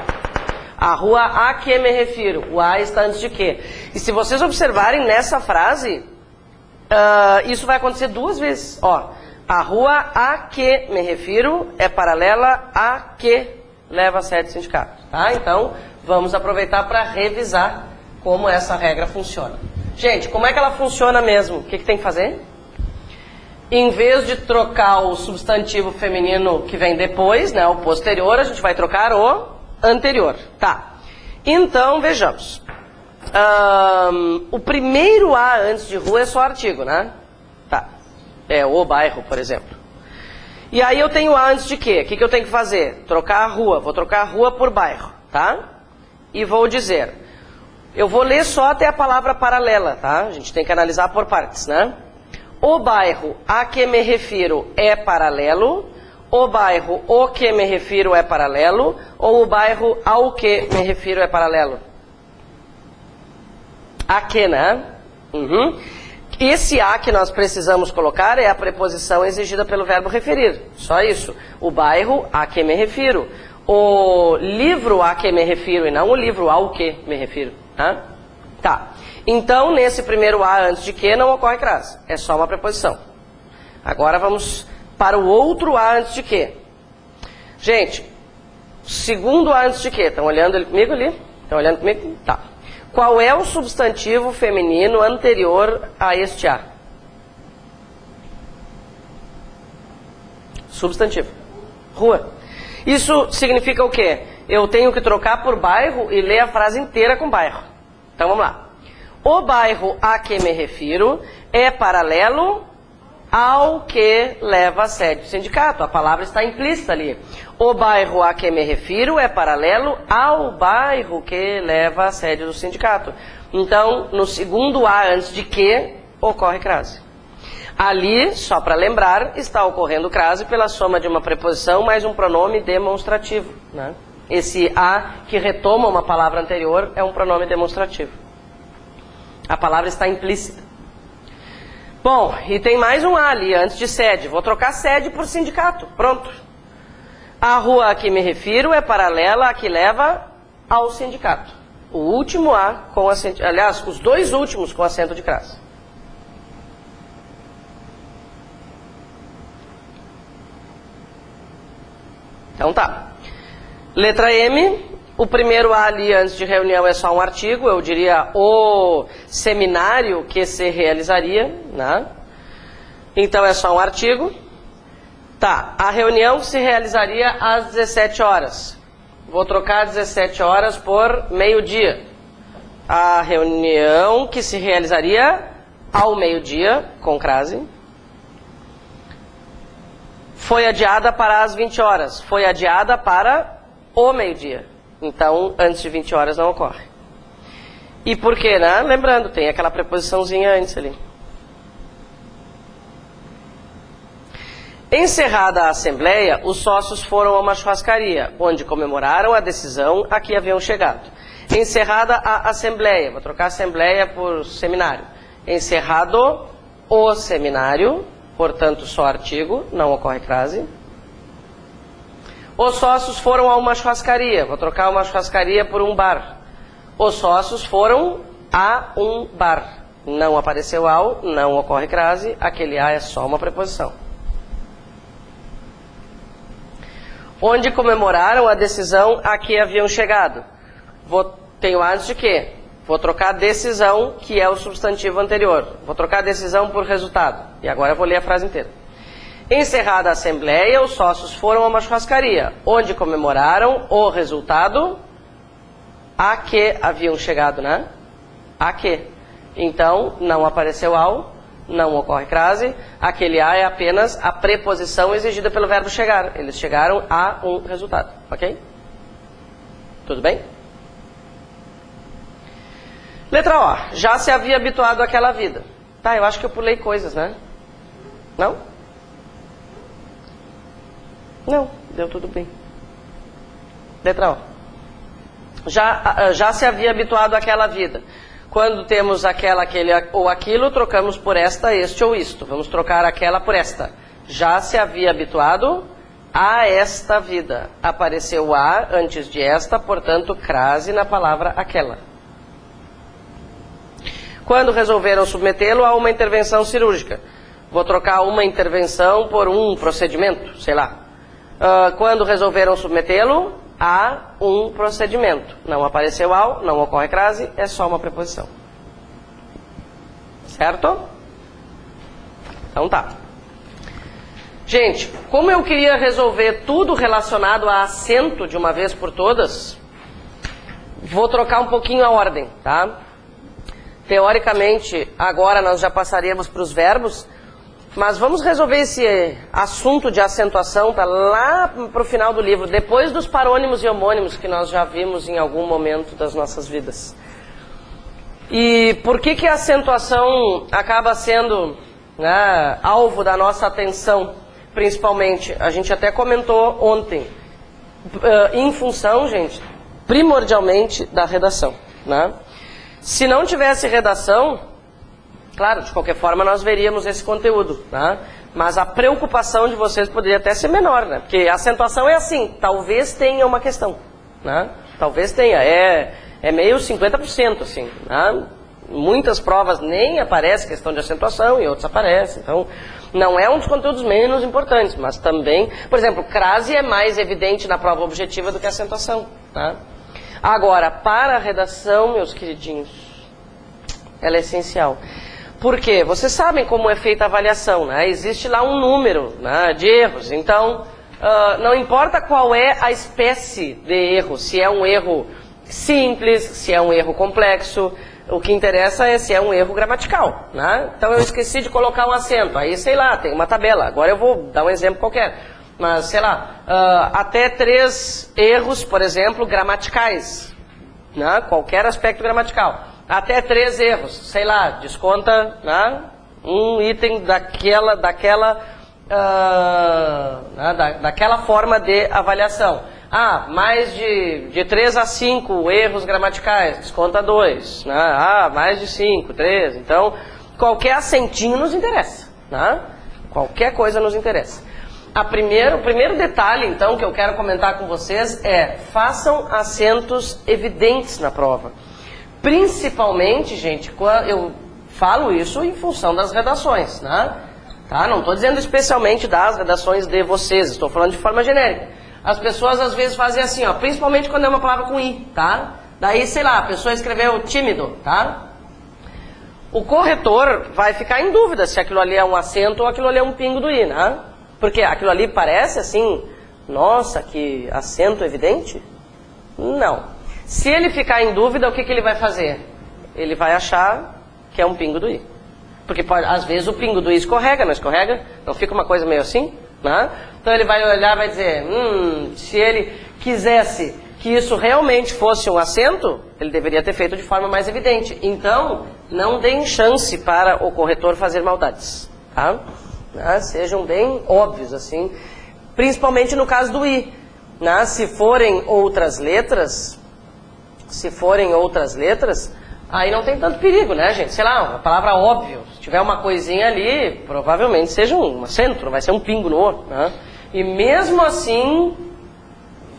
A rua a que me refiro. O a está antes de que. E se vocês observarem nessa frase, isso vai acontecer duas vezes, ó. A rua a que me refiro é paralela a que leva a sede do sindicato. Tá? Então, vamos aproveitar para revisar como essa regra funciona. Gente, como é que ela funciona mesmo? O que tem que fazer? Em vez de trocar o substantivo feminino que vem depois, né, o posterior, a gente vai trocar o anterior. Tá. Então, vejamos. O primeiro a antes de rua é só artigo, né? Tá. É o bairro, por exemplo. E aí eu tenho a antes de quê? O que eu tenho que fazer? Trocar a rua. Vou trocar a rua por bairro, tá? E vou dizer... Eu vou ler só até a palavra paralela, tá? A gente tem que analisar por partes, né? O bairro a que me refiro é paralelo. O bairro o que me refiro é paralelo. Ou o bairro ao que me refiro é paralelo? A que, né? Uhum. Esse a que nós precisamos colocar é a preposição exigida pelo verbo referir. Só isso. O bairro a que me refiro. O livro a que me refiro e não o livro ao que me refiro. Tá. Então, nesse primeiro a antes de que não ocorre crase. É só uma preposição. Agora vamos para o outro a antes de que. Gente, segundo a antes de que. Estão olhando comigo ali? Estão olhando comigo? Tá. Qual é o substantivo feminino anterior a este a? Substantivo. Rua. Isso significa o quê? Eu tenho que trocar por bairro e ler a frase inteira com bairro. Então vamos lá. O bairro a que me refiro é paralelo ao que leva a sede do sindicato. A palavra está implícita ali. O bairro a que me refiro é paralelo ao bairro que leva a sede do sindicato. Então, no segundo A antes de que, ocorre crase. Ali, só para lembrar, está ocorrendo crase pela soma de uma preposição mais um pronome demonstrativo, né? Esse A que retoma uma palavra anterior é um pronome demonstrativo. A palavra está implícita. Bom, e tem mais um A ali antes de sede. Vou trocar sede por sindicato. Pronto. A rua a que me refiro é paralela à que leva ao sindicato. O último A com acento... Aliás, os dois últimos com acento de crase. Então tá. Letra M, o primeiro A ali antes de reunião é só um artigo, eu diria o seminário que se realizaria, né? Então é só um artigo. Tá, a reunião se realizaria às 17 horas. Vou trocar 17 horas por meio-dia. A reunião que se realizaria ao meio-dia, com crase. Foi adiada para as 20 horas. Foi adiada para o meio-dia. Então, antes de 20 horas não ocorre. E por quê, né? Lembrando, tem aquela preposiçãozinha antes ali. Encerrada a assembleia, os sócios foram a uma churrascaria, onde comemoraram a decisão a que haviam chegado. Encerrada a assembleia, vou trocar assembleia por seminário. Encerrado o seminário, portanto só artigo, não ocorre crase. Os sócios foram a uma churrascaria, vou trocar uma churrascaria por um bar. Os sócios foram a um bar. Não apareceu ao, não ocorre crase, aquele a é só uma preposição. Onde comemoraram a decisão a que haviam chegado. Tenho antes de quê? Vou trocar decisão, que é o substantivo anterior. Vou trocar decisão por resultado. E agora eu vou ler a frase inteira. Encerrada a assembleia, os sócios foram a uma churrascaria, onde comemoraram o resultado a que haviam chegado, né? A que. Então, não apareceu ao, não ocorre crase. Aquele a é apenas a preposição exigida pelo verbo chegar. Eles chegaram a um resultado, ok? Tudo bem? Letra O. Já se havia habituado àquela vida. Tá, eu acho que eu pulei coisas, né? Não? Não, deu tudo bem. Letra O. Já se havia habituado àquela vida. Quando temos aquela, aquele ou aquilo, trocamos por esta, este ou isto. Vamos trocar aquela por esta. Já se havia habituado a esta vida. Apareceu a antes de esta, portanto, crase na palavra aquela. Quando resolveram submetê-lo a uma intervenção cirúrgica. Vou trocar uma intervenção por um procedimento, sei lá. Quando resolveram submetê-lo a um procedimento. Não apareceu ao, não ocorre crase, é só uma preposição. Certo? Então tá. Gente, como eu queria resolver tudo relacionado a acento de uma vez por todas, vou trocar um pouquinho a ordem, tá? Teoricamente, agora nós já passaríamos para os verbos, mas vamos resolver esse assunto de acentuação, tá lá para o final do livro, depois dos parônimos e homônimos que nós já vimos em algum momento das nossas vidas. E por que a acentuação acaba sendo, né, alvo da nossa atenção, principalmente? A gente até comentou ontem, em função, gente, primordialmente da redação, né? Se não tivesse redação, claro, de qualquer forma nós veríamos esse conteúdo, né? Mas a preocupação de vocês poderia até ser menor, né? Porque a acentuação é assim, talvez tenha uma questão, né? Talvez tenha, é meio 50%, assim, né? Muitas provas nem aparece questão de acentuação e outras aparecem, então não é um dos conteúdos menos importantes, mas também, por exemplo, crase é mais evidente na prova objetiva do que a acentuação, tá? Agora, para a redação, meus queridinhos, ela é essencial. Por quê? Vocês sabem como é feita a avaliação, né? Existe lá um número, né, de erros. Então, não importa qual é a espécie de erro, se é um erro simples, se é um erro complexo, o que interessa é se é um erro gramatical, né? Então, eu esqueci de colocar um acento, aí, sei lá, tem uma tabela. Agora eu vou dar um exemplo qualquer. Mas, sei lá, até 3 erros, por exemplo, gramaticais, né? Qualquer aspecto gramatical. até 3 erros, sei lá, desconta, né, um item daquela forma de avaliação. Ah, mais de 3 a 5 erros gramaticais, desconta 2. Né? Ah, mais de 5, 3. Então, qualquer acentinho nos interessa. Né? Qualquer coisa nos interessa. O primeiro detalhe, então, que eu quero comentar com vocês é: façam acentos evidentes na prova. Principalmente, gente, eu falo isso em função das redações. Né? Tá? Não estou dizendo especialmente das redações de vocês, estou falando de forma genérica. As pessoas às vezes fazem assim, ó, principalmente quando é uma palavra com i, tá? Daí, sei lá, a pessoa escreveu tímido, tá? O corretor vai ficar em dúvida se aquilo ali é um acento ou aquilo ali é um pingo do i, né? Porque aquilo ali parece assim, nossa, que acento evidente? Não. Se ele ficar em dúvida, o que ele vai fazer? Ele vai achar que é um pingo do i. Porque às vezes o pingo do i escorrega, não escorrega? Não fica uma coisa meio assim? Né? Então ele vai olhar e vai dizer, se ele quisesse que isso realmente fosse um acento, ele deveria ter feito de forma mais evidente. Então, não deem chance para o corretor fazer maldades. Tá? Sejam bem óbvios, assim. Principalmente no caso do i. Né? Se forem outras letras, aí não tem tanto perigo, né, gente? Sei lá, uma palavra óbvio. Se tiver uma coisinha ali, provavelmente seja um acento, não vai ser um pingo no o, né? E mesmo assim,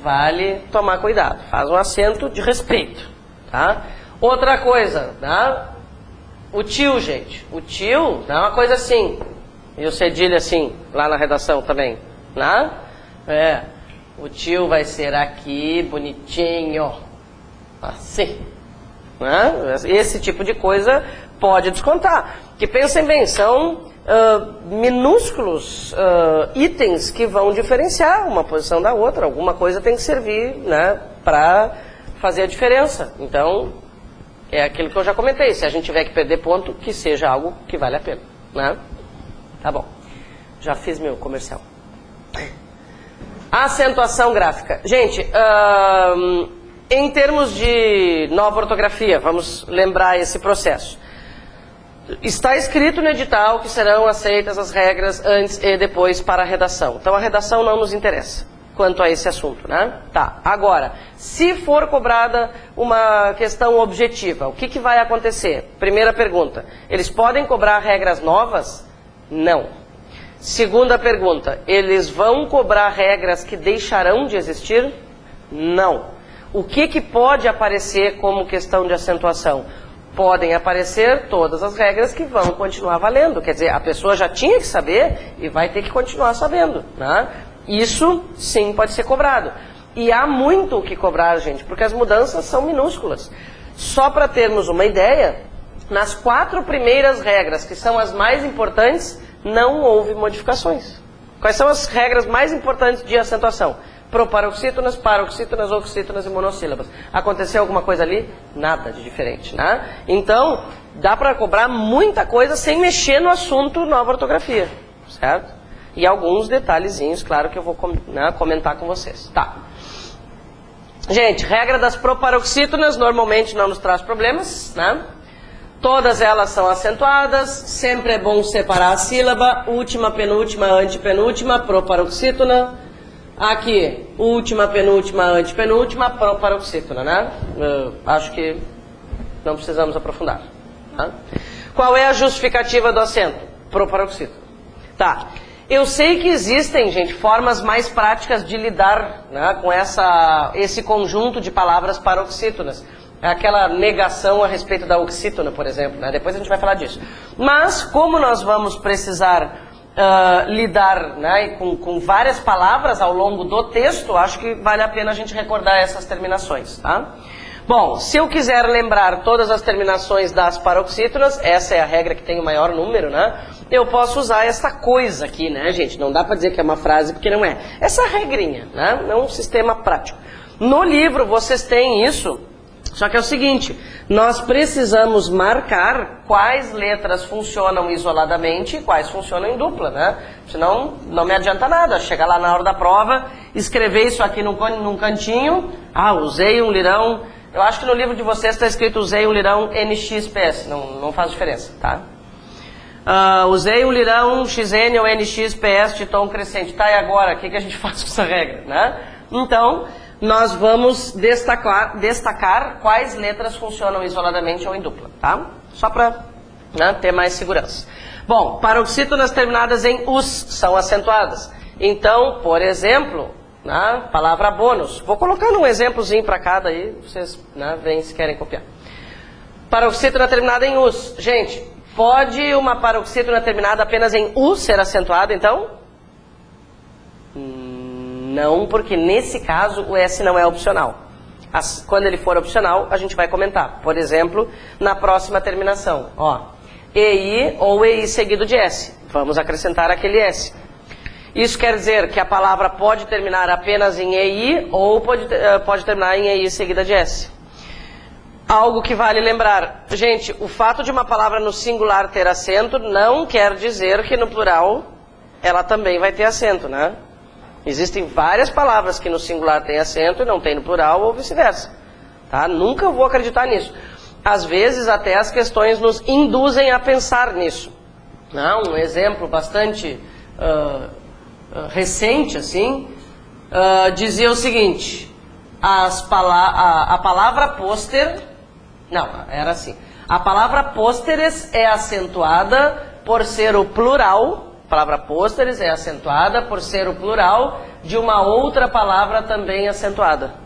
vale tomar cuidado. Faz um acento de respeito, tá? Outra coisa, né? O tio, gente. O tio é uma coisa assim. E o cedilha assim, lá na redação também, né? O tio vai ser aqui, bonitinho. Assim. Esse tipo de coisa pode descontar. Que pensem bem, são minúsculos itens que vão diferenciar uma posição da outra. Alguma coisa tem que servir, né, para fazer a diferença. Então, é aquilo que eu já comentei. Se a gente tiver que perder ponto, que seja algo que vale a pena. Né? Tá bom. Já fiz meu comercial. Acentuação gráfica. Gente, em termos de nova ortografia, vamos lembrar esse processo. Está escrito no edital que serão aceitas as regras antes e depois para a redação. Então a redação não nos interessa quanto a esse assunto, né? Tá, agora, se for cobrada uma questão objetiva, o que vai acontecer? Primeira pergunta, eles podem cobrar regras novas? Não. Segunda pergunta, eles vão cobrar regras que deixarão de existir? Não. O que pode aparecer como questão de acentuação? Podem aparecer todas as regras que vão continuar valendo. Quer dizer, a pessoa já tinha que saber e vai ter que continuar sabendo. Né? Isso, sim, pode ser cobrado. E há muito o que cobrar, gente, porque as mudanças são minúsculas. Só para termos uma ideia, nas 4 primeiras regras, que são as mais importantes, não houve modificações. Quais são as regras mais importantes de acentuação? Proparoxítonas, paroxítonas, oxítonas e monossílabas. Aconteceu alguma coisa ali? Nada de diferente, né? Então, dá para cobrar muita coisa sem mexer no assunto nova ortografia, certo? E alguns detalhezinhos, claro, que eu vou comentar com vocês. Tá. Gente, regra das proparoxítonas normalmente não nos traz problemas, né? Todas elas são acentuadas, sempre é bom separar a sílaba, última, penúltima, antepenúltima, proparoxítona. Aqui, última, penúltima, antepenúltima, proparoxítona, né? Acho que não precisamos aprofundar. Tá? Qual é a justificativa do acento? Proparoxítona. Tá. Eu sei que existem, gente, formas mais práticas de lidar, né, com esse conjunto de palavras paroxítonas. Aquela negação a respeito da oxítona, por exemplo, né? Depois a gente vai falar disso. Mas, como nós vamos precisar lidar, né, com várias palavras ao longo do texto, acho que vale a pena a gente recordar essas terminações. Tá? Bom, se eu quiser lembrar todas as terminações das paroxítonas, essa é a regra que tem o maior número, né? Eu posso usar essa coisa aqui, né, gente? Não dá para dizer que é uma frase, porque não é. Essa regrinha, né? É um sistema prático. No livro vocês têm isso, só que é o seguinte, nós precisamos marcar quais letras funcionam isoladamente e quais funcionam em dupla, né? Senão não me adianta nada, chegar lá na hora da prova, escrever isso aqui num cantinho, usei um lirão Eu acho que no livro de vocês está escrito usei um lirão NXPS, não faz diferença, tá? Usei um lirão XN ou NXPS de tom crescente. Tá, e agora? O que a gente faz com essa regra, né? Então, nós vamos destacar quais letras funcionam isoladamente ou em dupla, tá? Só para ter mais segurança. Bom, paroxítonas terminadas em us são acentuadas. Então, por exemplo, na palavra bônus. Vou colocar um exemplozinho para cada aí, vocês veem se querem copiar. Paroxítona terminada em us. Gente, pode uma paroxítona terminada apenas em u ser acentuada, então? Não, porque nesse caso o S não é opcional. Quando ele for opcional, a gente vai comentar. Por exemplo, na próxima terminação. Ó, EI ou EI seguido de S. Vamos acrescentar aquele S. Isso quer dizer que a palavra pode terminar apenas em EI ou pode terminar em EI seguida de S. Algo que vale lembrar. Gente, o fato de uma palavra no singular ter acento não quer dizer que no plural ela também vai ter acento, né? Existem várias palavras que no singular tem acento e não tem no plural ou vice-versa. Tá? Nunca vou acreditar nisso. Às vezes até as questões nos induzem a pensar nisso. Um exemplo bastante recente, assim, dizia o seguinte: a palavra pôster, não, era assim, a palavra pôsteres é acentuada por ser o plural, a palavra pôsteres é acentuada por ser o plural de uma outra palavra também acentuada.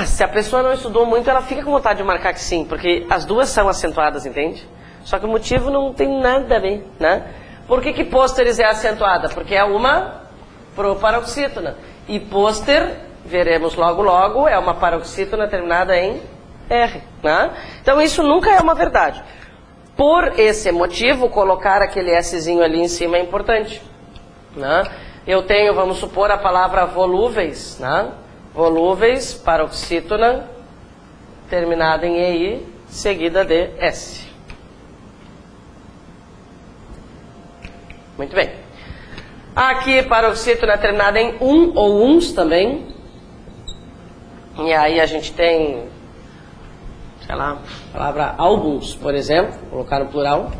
Se a pessoa não estudou muito, ela fica com vontade de marcar que sim, porque as duas são acentuadas, entende? Só que o motivo não tem nada a ver, né? Por que pôsteres é acentuada? Porque é uma proparoxítona. E pôster, veremos logo logo, é uma paroxítona terminada em R, né? Então isso nunca é uma verdade. Por esse motivo, colocar aquele Szinho ali em cima é importante, né? Eu tenho, vamos supor, a palavra volúveis, né? Volúveis, paroxítona, terminada em EI, seguida de S. Muito bem. Aqui, paroxítona terminada em ou uns também. E aí a gente tem, sei lá, a palavra alguns, por exemplo, vou colocar no plural.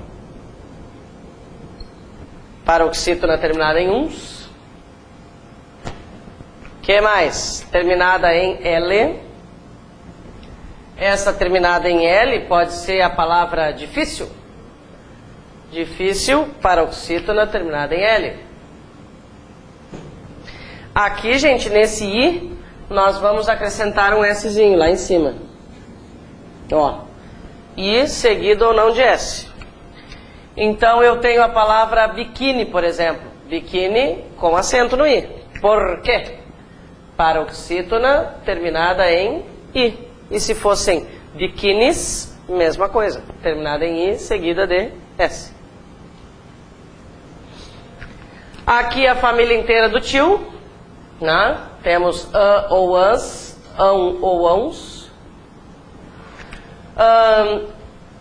Paroxítona terminada em uns. Que mais? Terminada em L. Essa terminada em L pode ser a palavra difícil. Difícil, paroxítona terminada em L. Aqui, gente, nesse I, nós vamos acrescentar um Szinho lá em cima. Ó, I seguido ou não de S. Então eu tenho a palavra biquíni, por exemplo. Biquíni com acento no I. Por quê? Paroxítona terminada em I. E se fossem biquínis, mesma coisa. Terminada em I, seguida de S. Aqui a família inteira do tio, né? Temos a ou as, ão ou ãos.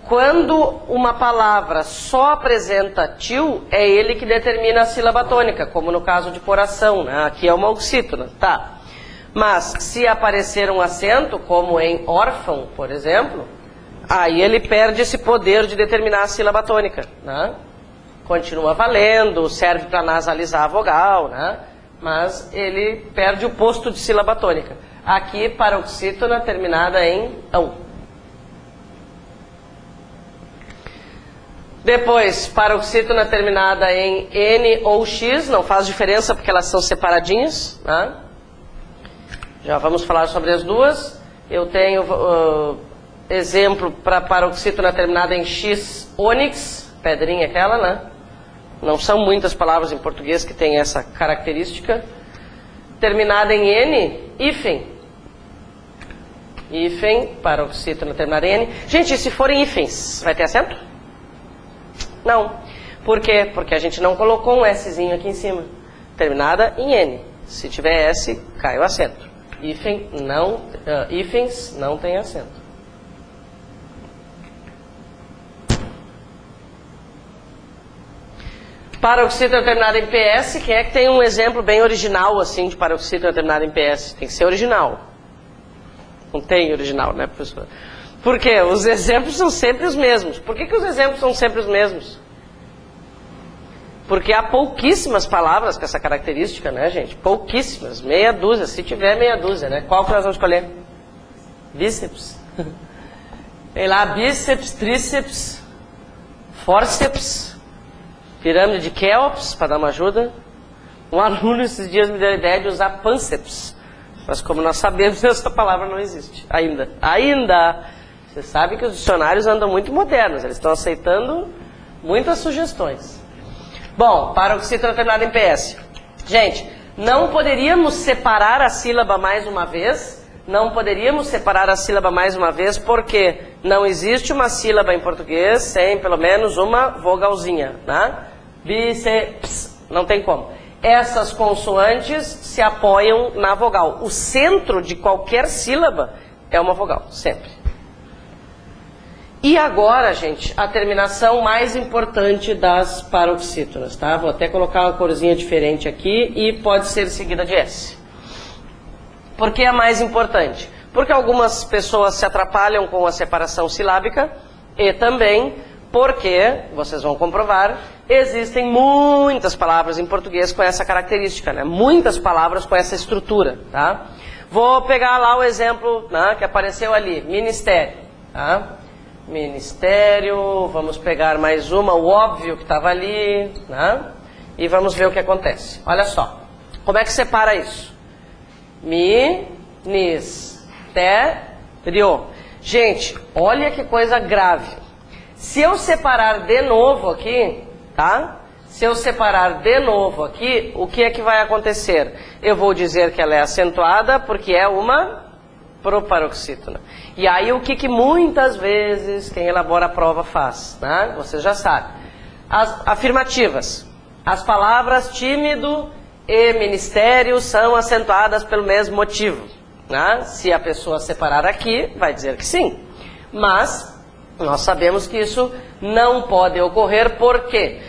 Quando uma palavra só apresenta tio, é ele que determina a sílaba tônica, como no caso de coração, né? Aqui é uma oxítona, tá? Mas se aparecer um acento, como em órfão, por exemplo, aí ele perde esse poder de determinar a sílaba tônica, né? Continua valendo, serve para nasalizar a vogal, né? Mas ele perde o posto de sílaba tônica. Aqui, paroxítona terminada em ão. Depois, paroxítona terminada em N ou X, não faz diferença porque elas são separadinhas, né? Já vamos falar sobre as duas. Eu tenho exemplo para paroxítona terminada em X, ônix, pedrinha aquela, né? Não são muitas palavras em português que têm essa característica. Terminada em N, hífen. Hífen, paroxítona terminada em N. Gente, e se forem hífens, vai ter acento? Não. Por quê? Porque a gente não colocou um Szinho aqui em cima. Terminada em N. Se tiver S, cai o acento. Hífen não, hífens não tem acento. Paroxítona terminada em PS, quem é que tem um exemplo bem original assim de paroxítona terminada em PS? Tem que ser original. Não tem original, né, professor? Por quê? Os exemplos são sempre os mesmos. Por que os exemplos são sempre os mesmos? Porque há pouquíssimas palavras com essa característica, né, gente? Pouquíssimas. Meia dúzia, se tiver meia dúzia, né? Qual que nós vamos escolher? Bíceps. Tem lá bíceps, tríceps, fórceps, pirâmide de Keops, para dar uma ajuda. Um aluno esses dias me deu a ideia de usar pânceps. Mas como nós sabemos, essa palavra não existe. Ainda. Você sabe que os dicionários andam muito modernos. Eles estão aceitando muitas sugestões. Bom, paroxítona terminada em PS. Gente, não poderíamos separar a sílaba mais uma vez. Não poderíamos separar a sílaba mais uma vez porque não existe uma sílaba em português sem pelo menos uma vogalzinha, né? Bíceps, não tem como. Essas consoantes se apoiam na vogal. O centro de qualquer sílaba é uma vogal, sempre. E agora, gente, a terminação mais importante das paroxítonas, tá? Vou até colocar uma corzinha diferente aqui e pode ser seguida de S. Por que é mais importante? Porque algumas pessoas se atrapalham com a separação silábica e também porque, vocês vão comprovar, existem muitas palavras em português com essa característica, né? Muitas palavras com essa estrutura, tá? Vou pegar lá o exemplo, né, que apareceu ali, ministério, tá? Ministério, vamos pegar mais uma, o óbvio que estava ali, né? E vamos ver o que acontece. Olha só, como é que separa isso? Ministério. Gente, olha que coisa grave. Se eu separar de novo aqui, tá? Se eu separar de novo aqui, o que é que vai acontecer? Eu vou dizer que ela é acentuada porque é uma proparoxítona. E aí o que muitas vezes quem elabora a prova faz, né? Vocês já sabem. As afirmativas. As palavras tímido e ministério são acentuadas pelo mesmo motivo, né? Se a pessoa separar aqui, vai dizer que sim. Mas nós sabemos que isso não pode ocorrer porque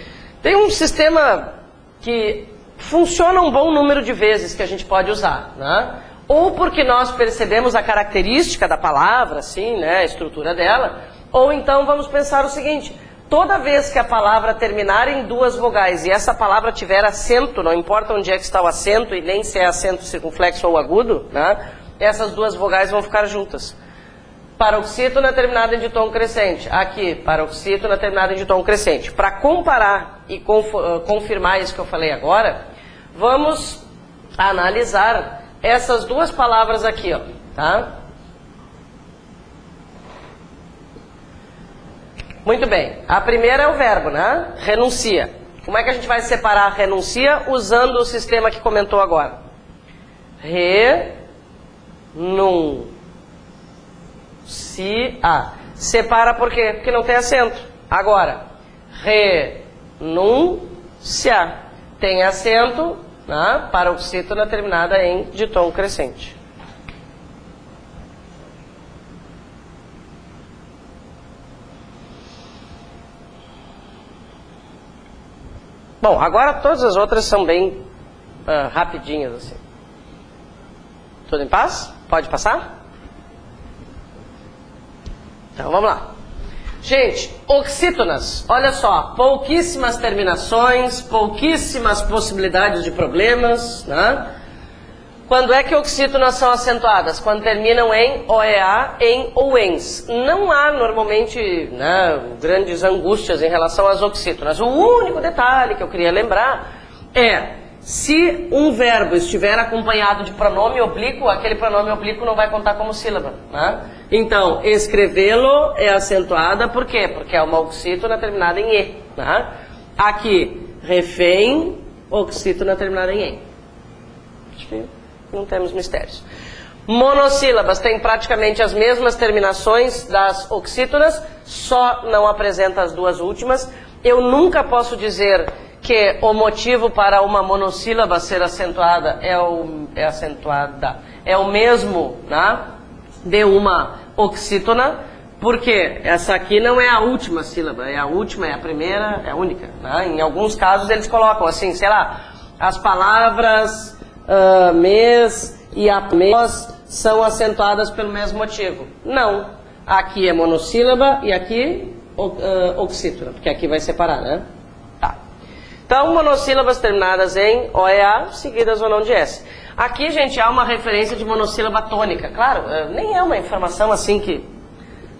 tem um sistema que funciona um bom número de vezes que a gente pode usar, né? Ou porque nós percebemos a característica da palavra, assim, né, a estrutura dela, ou então vamos pensar o seguinte: toda vez que a palavra terminar em duas vogais e essa palavra tiver acento, não importa onde é que está o acento e nem se é acento circunflexo ou agudo, né, essas duas vogais vão ficar juntas. Paroxítona terminada em ditom crescente. Aqui, paroxítona terminada em ditom crescente. Para comparar e confirmar isso que eu falei agora, vamos analisar essas duas palavras aqui, ó, tá? Muito bem. A primeira é o verbo, né? Renuncia. Como é que a gente vai separar renuncia usando o sistema que comentou agora? Renuncia. Separa por quê? Porque não tem acento. Agora, renuncia. Tem acento, né? Paroxítona terminada em ditom crescente. Bom, agora todas as outras são bem rapidinhas assim. Tudo em paz? Pode passar? Então vamos lá. Gente, oxítonas, olha só, pouquíssimas terminações, pouquíssimas possibilidades de problemas, né? Quando é que oxítonas são acentuadas? Quando terminam em OEA, em ou ens. Não há normalmente, né, grandes angústias em relação às oxítonas. O único detalhe que eu queria lembrar é: se um verbo estiver acompanhado de pronome oblíquo, aquele pronome oblíquo não vai contar como sílaba, né? Então, escrevê-lo é acentuada, por quê? Porque é uma oxítona terminada em E, né? Aqui, refém, oxítona terminada em E. Acho que não temos mistérios. Monossílabas têm praticamente as mesmas terminações das oxítonas, só não apresenta as duas últimas. Eu nunca posso dizer que o motivo para uma monossílaba ser acentuada é o mesmo, né, de uma oxítona, porque essa aqui não é a última sílaba, é a última, é a primeira, é a única, né? Em alguns casos eles colocam assim, sei lá, as palavras mês e após são acentuadas pelo mesmo motivo? Não. Aqui é monossílaba e aqui oxítona, porque aqui vai separar, né? Tá. Então, monossílabas terminadas em OEA, seguidas ou não de S. Aqui, gente, há uma referência de monossílaba tônica. Claro, nem é uma informação assim que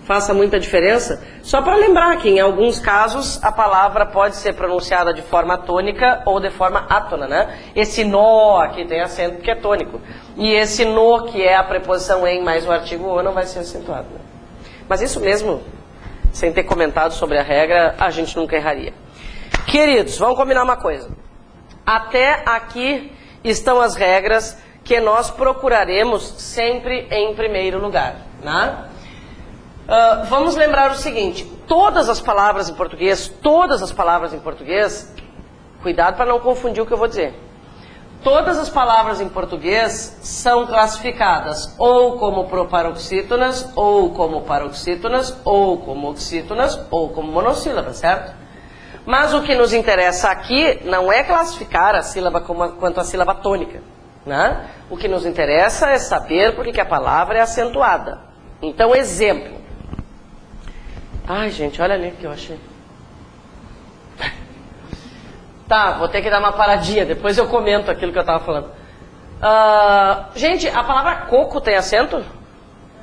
faça muita diferença. Só para lembrar que, em alguns casos, a palavra pode ser pronunciada de forma tônica ou de forma átona, né? Esse nó aqui tem acento porque é tônico. E esse no, que é a preposição em mais o artigo o, não vai ser acentuado, né? Mas isso mesmo, sem ter comentado sobre a regra, a gente nunca erraria. Queridos, vamos combinar uma coisa. Até aqui estão as regras que nós procuraremos sempre em primeiro lugar, né? Vamos lembrar o seguinte, todas as palavras em português, cuidado para não confundir o que eu vou dizer. Todas as palavras em português são classificadas ou como proparoxítonas, ou como paroxítonas, ou como oxítonas, ou como monossílabas, certo? Mas o que nos interessa aqui não é classificar a sílaba quanto a sílaba tônica, né? O que nos interessa é saber por que a palavra é acentuada. Então, exemplo. Ai, gente, olha ali o que eu achei. Tá, vou ter que dar uma paradinha, depois eu comento aquilo que eu estava falando. Gente, a palavra coco tem acento?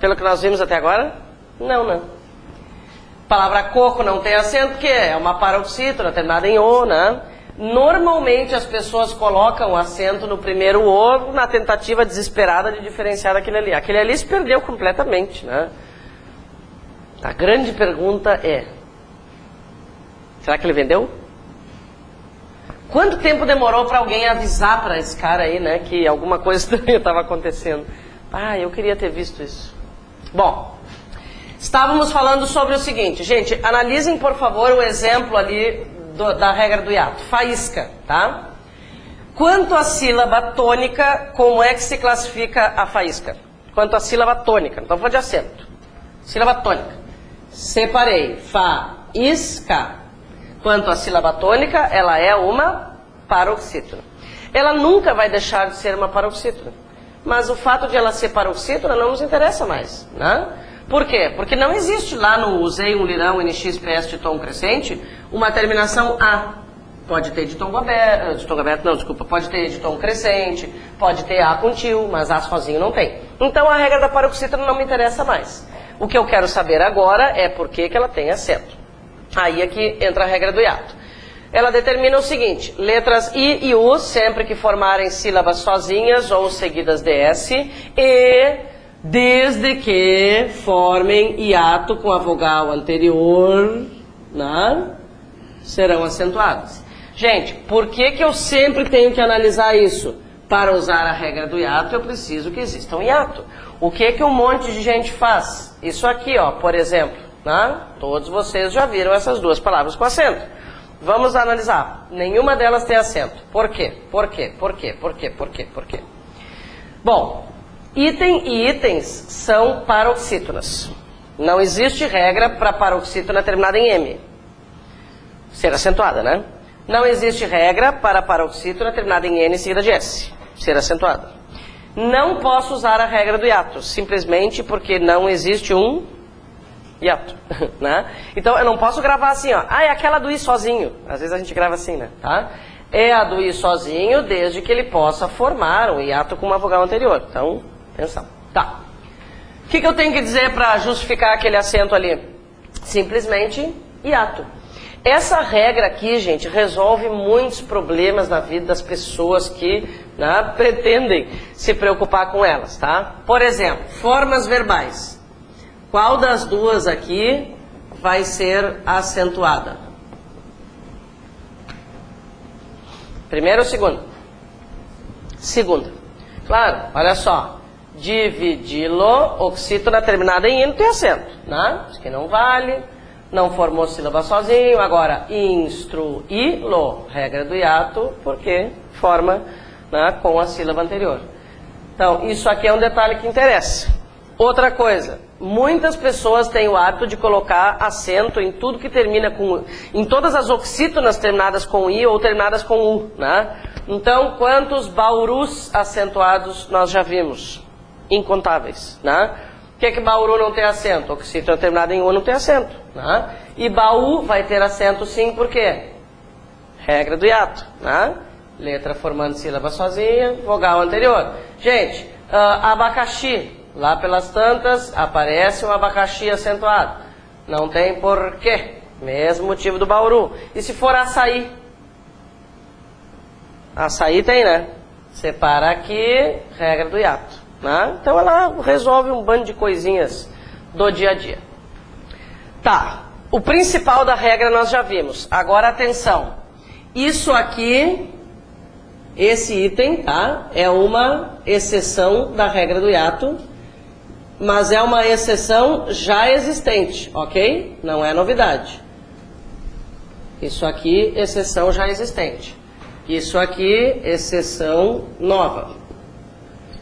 Pelo que nós vimos até agora? Não, não. A palavra coco não tem acento porque é uma paroxítona terminada em O, né? Normalmente as pessoas colocam acento no primeiro O na tentativa desesperada de diferenciar daquele ali. Aquele ali se perdeu completamente, né? A grande pergunta é, será que ele vendeu? Quanto tempo demorou para alguém avisar para esse cara aí, né, que alguma coisa estranha estava acontecendo? Ah, eu queria ter visto isso. Bom, estávamos falando sobre o seguinte, gente, analisem por favor o exemplo ali da regra do hiato, faísca, tá? Quanto à sílaba tônica, como é que se classifica a faísca? Quanto à sílaba tônica, não estamos falando de acento. Sílaba tônica. Separei, faísca. Quanto à sílaba tônica, ela é uma paroxítona. Ela nunca vai deixar de ser uma paroxítona. Mas o fato de ela ser paroxítona não nos interessa mais, né? Por quê? Porque não existe lá no usei um lirão, nx, ps de tom crescente, uma terminação A. Pode ter de tom aberto, não, desculpa, pode ter de tom crescente, pode ter A com tio, mas A sozinho não tem. Então a regra da paroxítona não me interessa mais. O que eu quero saber agora é por que ela tem acento. Aí aqui entra a regra do hiato. Ela determina o seguinte, letras I e U, sempre que formarem sílabas sozinhas ou seguidas de S, e desde que formem hiato com a vogal anterior, né, serão acentuadas. Gente, por que eu sempre tenho que analisar isso? Para usar a regra do hiato, eu preciso que exista um hiato. O que um monte de gente faz? Isso aqui, ó, por exemplo, né? Todos vocês já viram essas duas palavras com acento. Vamos analisar. Nenhuma delas tem acento. Por quê? Por quê? Por quê? Por quê? Por quê? Por quê? Bom, item e itens são paroxítonas. Não existe regra para paroxítona terminada em M. Ser acentuada, né? Não existe regra para paroxítona terminada em N seguida de S. Ser acentuada. Não posso usar a regra do hiato, simplesmente porque não existe um hiato, né? Então eu não posso gravar assim, ó. Ah, é aquela do I sozinho. Às vezes a gente grava assim, né? Tá? É a do I sozinho, desde que ele possa formar um hiato com uma vogal anterior. Então, atenção. Tá. O que eu tenho que dizer para justificar aquele acento ali? Simplesmente hiato. Essa regra aqui, gente, resolve muitos problemas na vida das pessoas que, né, pretendem se preocupar com elas, tá? Por exemplo, formas verbais. Qual das duas aqui vai ser acentuada? Primeira ou segunda? Segunda. Claro, olha só. Dividi-lo, oxítona terminada em ino tem acento, né? Isso que não vale. Não formou sílaba sozinho. Agora, instruí-lo, regra do hiato, porque forma, né, com a sílaba anterior. Então, isso aqui é um detalhe que interessa. Outra coisa, muitas pessoas têm o hábito de colocar acento em tudo que termina com... em todas as oxítonas terminadas com I ou terminadas com U, né? Então, quantos baurus acentuados nós já vimos? incontáveis, né? Por que Bauru não tem acento? Oxítona terminado em U não tem acento, né? E Baú vai ter acento sim, por quê? Regra do hiato, né? Letra formando sílaba sozinha, vogal anterior. Gente, abacaxi, lá pelas tantas aparece um abacaxi acentuado. Não tem porquê, mesmo motivo do Bauru. E se for açaí? Açaí tem, né? Separa aqui, regra do hiato, né? Então ela resolve um bando de coisinhas do dia a dia. Tá, o principal da regra nós já vimos. Agora atenção, isso aqui, esse item, tá? É uma exceção da regra do hiato, mas é uma exceção já existente, ok? Não é novidade. Isso aqui, exceção já existente. Isso aqui, exceção nova.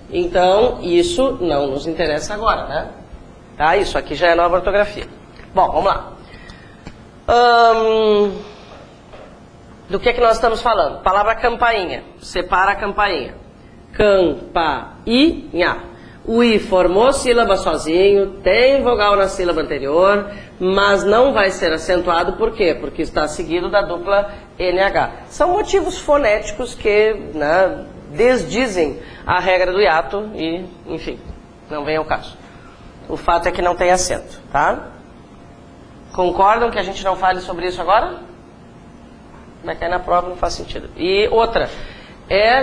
Então, isso não nos interessa agora, né? Tá? Isso aqui já é nova ortografia. Bom, vamos lá. Do que nós estamos falando? Palavra campainha. Separa a campainha. Campainha. O I formou sílaba sozinho, tem vogal na sílaba anterior, mas não vai ser acentuado, por quê? Porque está seguido da dupla NH. São motivos fonéticos que, né, desdizem a regra do hiato e, enfim, não vem ao caso. O fato é que não tem acento, tá? Concordam que a gente não fale sobre isso agora? Vai cair na prova, não faz sentido. E outra,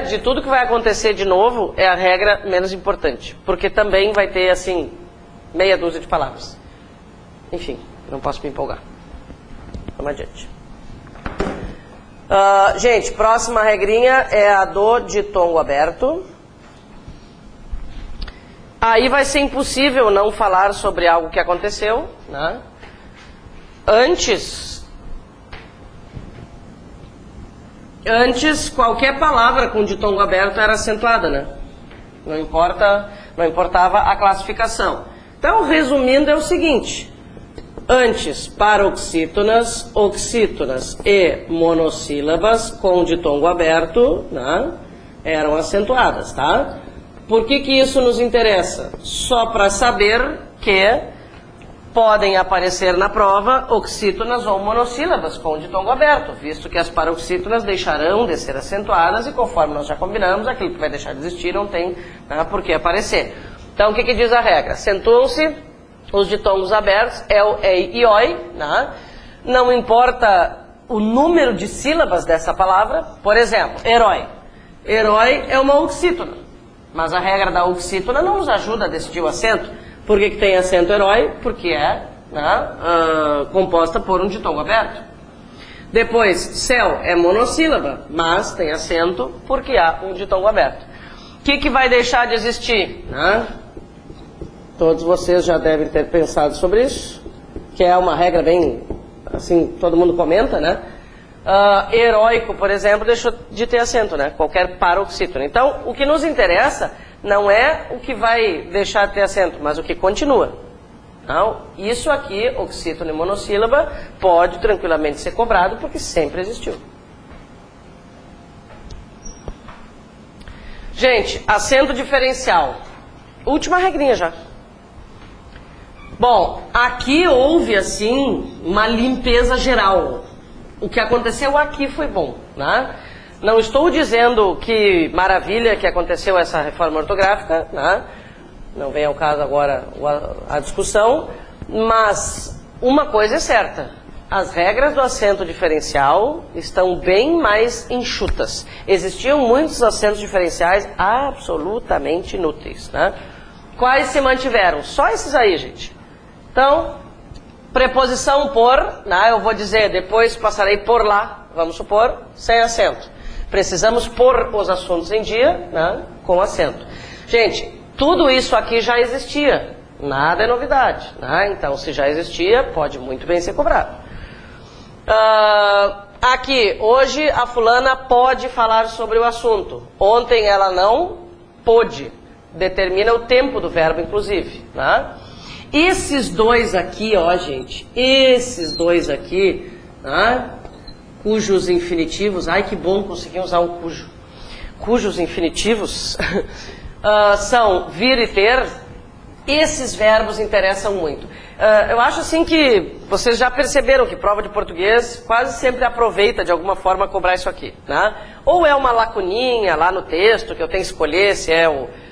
de tudo que vai acontecer de novo, é a regra menos importante. Porque também vai ter, assim, meia dúzia de palavras. Enfim, não posso me empolgar. Vamos adiante. Gente, próxima regrinha é a do ditongo aberto. Aí vai ser impossível não falar sobre algo que aconteceu, né? Antes, qualquer palavra com ditongo aberto era acentuada, né? Não importava a classificação. Então, resumindo, é o seguinte. Antes, paroxítonas, oxítonas e monossílabas com ditongo aberto, né, eram acentuadas, tá? Por que isso nos interessa? Só para saber que podem aparecer na prova oxítonas ou monossílabas com ditongo aberto, visto que as paroxítonas deixarão de ser acentuadas e, conforme nós já combinamos, aquilo que vai deixar de existir não tem, né, por que aparecer. Então, o que diz a regra? Acentuam-se os ditongos abertos, el, ei e oi, né? Não importa o número de sílabas dessa palavra. Por exemplo, herói. Herói é uma oxítona, mas a regra da oxítona não nos ajuda a decidir o acento. Por que tem acento herói? Porque é, né, composta por um ditongo aberto. Depois, céu é monossílaba, mas tem acento porque há um ditongo aberto. O que vai deixar de existir? Né? Todos vocês já devem ter pensado sobre isso, que é uma regra bem, assim, todo mundo comenta, né? Heróico, por exemplo, deixou de ter acento, né? Qualquer paroxítona. Então, o que nos interessa não é o que vai deixar de ter acento, mas o que continua. Então, isso aqui, oxítona e monossílaba, pode tranquilamente ser cobrado, porque sempre existiu. Gente, acento diferencial. Última regrinha já. Bom, aqui houve, assim, uma limpeza geral. O que aconteceu aqui foi bom, né? Não estou dizendo que maravilha que aconteceu essa reforma ortográfica, né? Não vem ao caso agora a discussão, mas uma coisa é certa. As regras do acento diferencial estão bem mais enxutas. Existiam muitos acentos diferenciais absolutamente inúteis, né? Quais se mantiveram? Só esses aí, gente. Então, preposição por, né, eu vou dizer, depois passarei por lá, vamos supor, sem acento. Precisamos pôr os assuntos em dia, né, com acento. Gente, tudo isso aqui já existia, nada é novidade, né? Então, se já existia, pode muito bem ser cobrado. Aqui, hoje a fulana pode falar sobre o assunto. Ontem ela não pôde. Determina o tempo do verbo, inclusive, né? Esses dois aqui, ó, gente, esses dois aqui, né, cujos infinitivos, ai que bom conseguir usar um cujo. Cujos infinitivos são vir e ter, esses verbos interessam muito. Eu acho assim que vocês já perceberam que prova de português quase sempre aproveita de alguma forma cobrar isso aqui, né? Ou é uma lacuninha lá no texto que eu tenho que escolher se é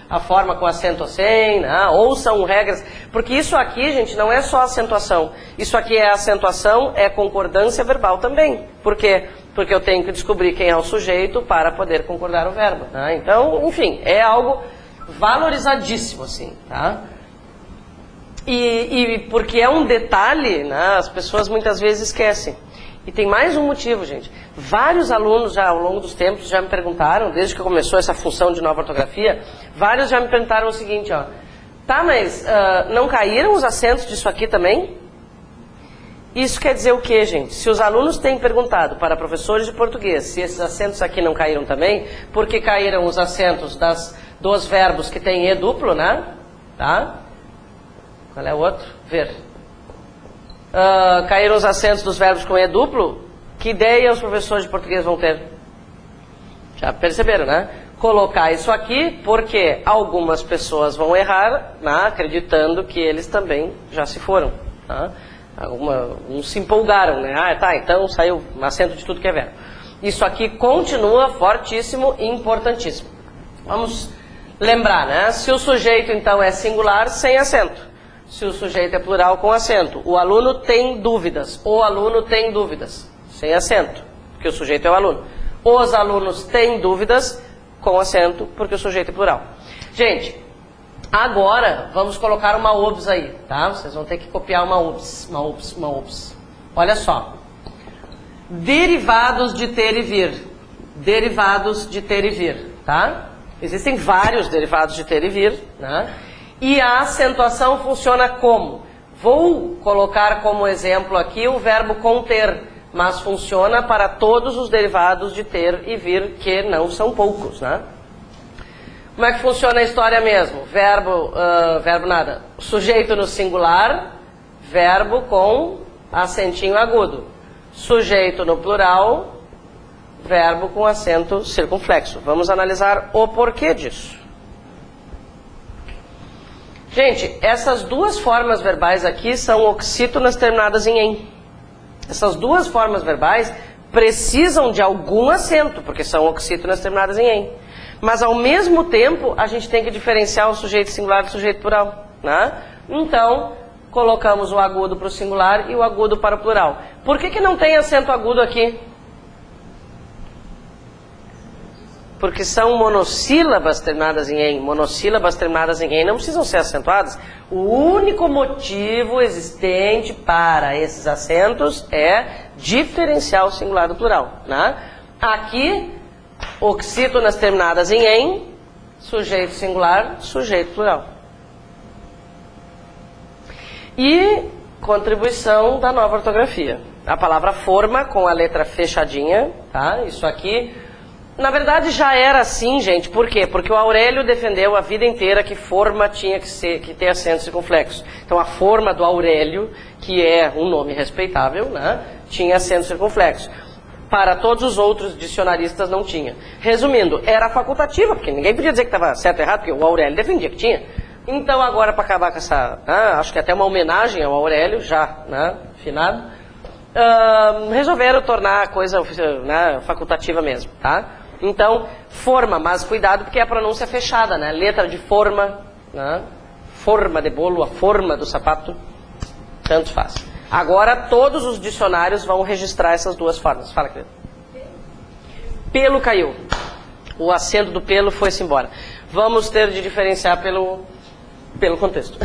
a forma com acento ou sem, né? Ou são regras, porque isso aqui, gente, não é só acentuação. Isso aqui é acentuação, é concordância verbal também. Por quê? Porque eu tenho que descobrir quem é o sujeito para poder concordar o verbo, né? Então, enfim, é algo valorizadíssimo, assim, tá? E porque é um detalhe, né, as pessoas muitas vezes esquecem. E tem mais um motivo, gente. Vários alunos já ao longo dos tempos já me perguntaram, desde que começou essa função de nova ortografia, vários já me perguntaram o seguinte, ó. Tá, mas não caíram os acentos disso aqui também? Isso quer dizer o quê, gente? Se os alunos têm perguntado para professores de português se esses acentos aqui não caíram também, porque caíram os acentos dos verbos que têm E duplo, né? Tá? Qual é o outro? Ver. Caíram os acentos dos verbos com E duplo, que ideia os professores de português vão ter? Já perceberam, né? Colocar isso aqui porque algumas pessoas vão errar, né, acreditando que eles também já se foram. Tá? Uns se empolgaram, né? Ah, tá, então saiu acento de tudo que é verbo. Isso aqui continua fortíssimo e importantíssimo. Vamos lembrar, né? Se o sujeito então é singular, sem acento. Se o sujeito é plural, com acento. O aluno tem dúvidas. O aluno tem dúvidas. Sem acento, porque o sujeito é o aluno. Os alunos têm dúvidas, com acento, porque o sujeito é plural. Gente, agora vamos colocar uma OBS aí, tá? Vocês vão ter que copiar uma OBS. Olha só. Derivados de ter e vir. Derivados de ter e vir, tá? Existem vários derivados de ter e vir, né? E a acentuação funciona como? Vou colocar como exemplo aqui o verbo conter, mas funciona para todos os derivados de ter e vir, que não são poucos, né? Como é que funciona a história mesmo? Verbo nada. Sujeito no singular, verbo com acentinho agudo. Sujeito no plural, verbo com acento circunflexo. Vamos analisar o porquê disso. Gente, essas duas formas verbais aqui são oxítonas terminadas em "em". Essas duas formas verbais precisam de algum acento, porque são oxítonas terminadas em "em". Mas, ao mesmo tempo, a gente tem que diferenciar o sujeito singular do sujeito plural, né? Então, colocamos o agudo para o singular e o agudo para o plural. Por que não tem acento agudo aqui? Porque são monossílabas terminadas em "em". Monossílabas terminadas em "em" não precisam ser acentuadas. O único motivo existente para esses acentos é diferenciar o singular do plural, né? Aqui, oxítonas terminadas em "em", sujeito singular, sujeito plural. E contribuição da nova ortografia. A palavra forma com a letra fechadinha, tá? Isso aqui... Na verdade já era assim, gente. Por quê? Porque o Aurélio defendeu a vida inteira que forma tinha que ter acento circunflexo. Então a forma do Aurélio, que é um nome respeitável, né, tinha acento circunflexo. Para todos os outros dicionaristas não tinha. Resumindo, era facultativa, porque ninguém podia dizer que estava certo ou errado, porque o Aurélio defendia que tinha. Então agora, para acabar com essa... acho que até uma homenagem ao Aurélio, já, né, finado, resolveram tornar a coisa, né, facultativa mesmo, tá? Então, forma, mas cuidado porque a pronúncia é fechada, né? Letra de forma, né? Forma de bolo, a forma do sapato, tanto faz. Agora, todos os dicionários vão registrar essas duas formas. Fala, querido. Pelo caiu. O acento do pelo foi-se embora. Vamos ter de diferenciar pelo contexto.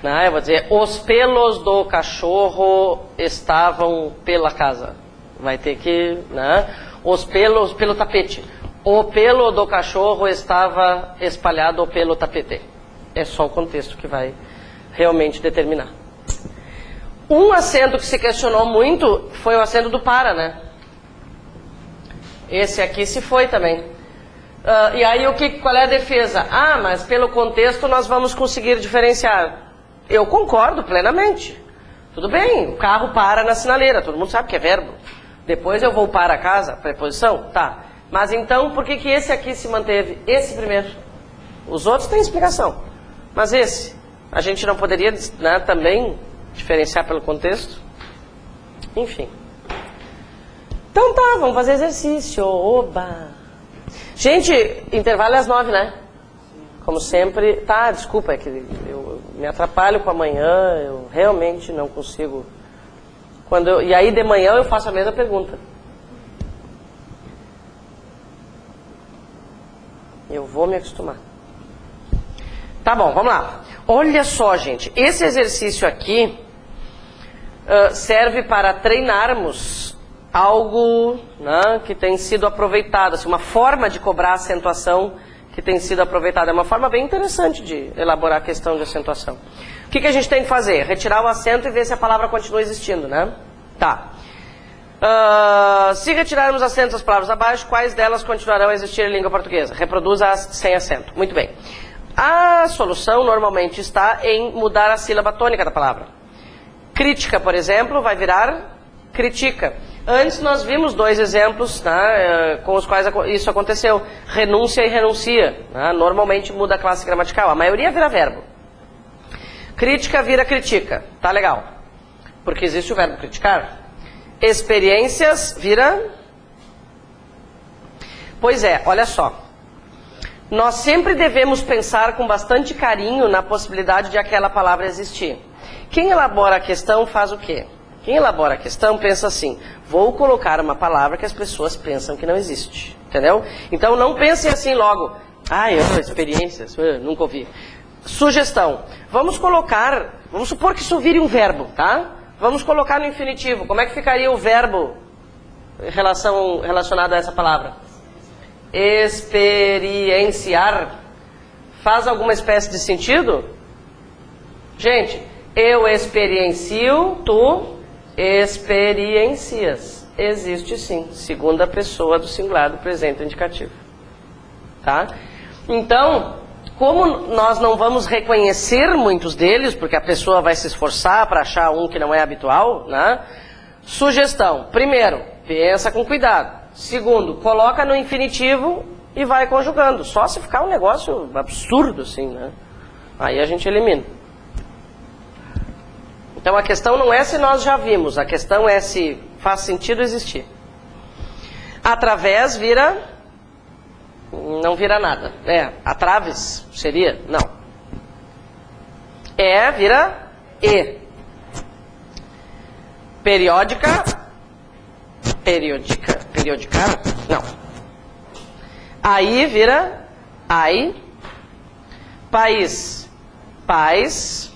Né? Eu vou dizer, os pelos do cachorro estavam pela casa. Vai ter que... né? Os pelos pelo tapete. O pelo do cachorro estava espalhado pelo tapete. É só o contexto que vai realmente determinar. Um acento que se questionou muito foi o acento do para, né? Esse aqui se foi também. E aí qual é a defesa? Ah, mas pelo contexto nós vamos conseguir diferenciar. Eu concordo plenamente. Tudo bem, o carro para na sinaleira, todo mundo sabe que é verbo. Depois eu vou para a casa, preposição? Tá. Mas então, por que esse aqui se manteve? Esse primeiro. Os outros têm explicação. Mas esse, a gente não poderia, né, também diferenciar pelo contexto? Enfim. Então tá, vamos fazer exercício. Oba! Gente, intervalo é às 9, né? Como sempre. Tá, desculpa, é que eu me atrapalho com amanhã, eu realmente não consigo. E aí de manhã eu faço a mesma pergunta. Eu vou me acostumar. Tá bom, vamos lá. Olha só, gente, esse exercício aqui serve para treinarmos algo, né, que tem sido aproveitado, assim, uma forma de cobrar acentuação que tem sido aproveitada. É uma forma bem interessante de elaborar a questão de acentuação. O que a gente tem que fazer? Retirar o acento e ver se a palavra continua existindo, né? Tá. Se retirarmos acentos das palavras abaixo, quais delas continuarão a existir em língua portuguesa? Reproduza as sem acento. Muito bem. A solução normalmente está em mudar a sílaba tônica da palavra. Crítica, por exemplo, vai virar critica. Antes nós vimos 2 exemplos, né, com os quais isso aconteceu. Renúncia e renuncia. Né, normalmente muda a classe gramatical. A maioria vira verbo. Crítica vira critica. Tá legal. Porque existe o verbo criticar. Experiências vira... Pois é, olha só. Nós sempre devemos pensar com bastante carinho na possibilidade de aquela palavra existir. Quem elabora a questão faz o quê? Quem elabora a questão pensa assim: vou colocar uma palavra que as pessoas pensam que não existe. Entendeu? Então não pensem assim logo. Experiências, nunca ouvi. Sugestão. Vamos supor que isso vire um verbo, tá? Vamos colocar no infinitivo. Como é que ficaria o verbo relacionado a essa palavra? Experienciar. Faz alguma espécie de sentido? Gente, eu experiencio, tu experiencias. Existe sim, segunda pessoa do singular do presente indicativo. Tá? Então, como nós não vamos reconhecer muitos deles, porque a pessoa vai se esforçar para achar um que não é habitual, né? Sugestão. Primeiro, pensa com cuidado. Segundo, coloca no infinitivo e vai conjugando. Só se ficar um negócio absurdo assim, né? Aí a gente elimina. Então a questão não é se nós já vimos, a questão é se faz sentido existir. Através vira... Não vira nada. Atraves seria? Não. Vira e. Periódica. Periodicar? Não. Aí vira ai. País. Paz.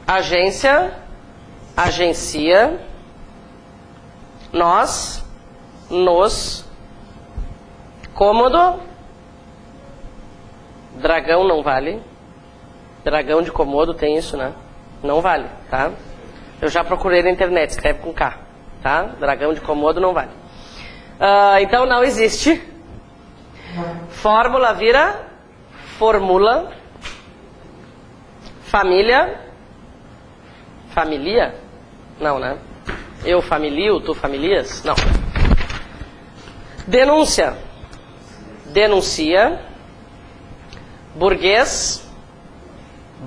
Agência. Agencia. Nós. Nos. Cômodo. Dragão não vale. Dragão de Komodo tem isso, né? Não vale, tá? Eu já procurei na internet, escreve com K, tá? Dragão de Komodo não vale. Então não existe. Fórmula vira formula. Família. Familia? Não, né? Eu familio, tu familias? Não. Denúncia. Denuncia. Burguês.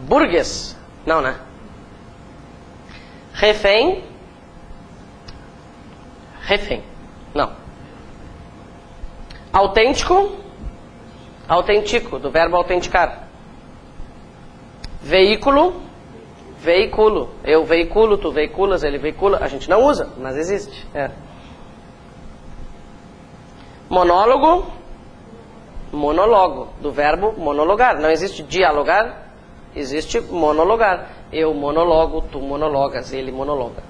Burguês. Não, né? Refém. Refém. Não. Autêntico. Autêntico, do verbo autenticar. Veículo. Veículo. Eu veiculo, tu veiculas, ele veicula. A gente não usa, mas existe. Monólogo. Monólogo, do verbo monologar. Não existe dialogar, existe monologar. Eu monologo, tu monologas, ele monologa.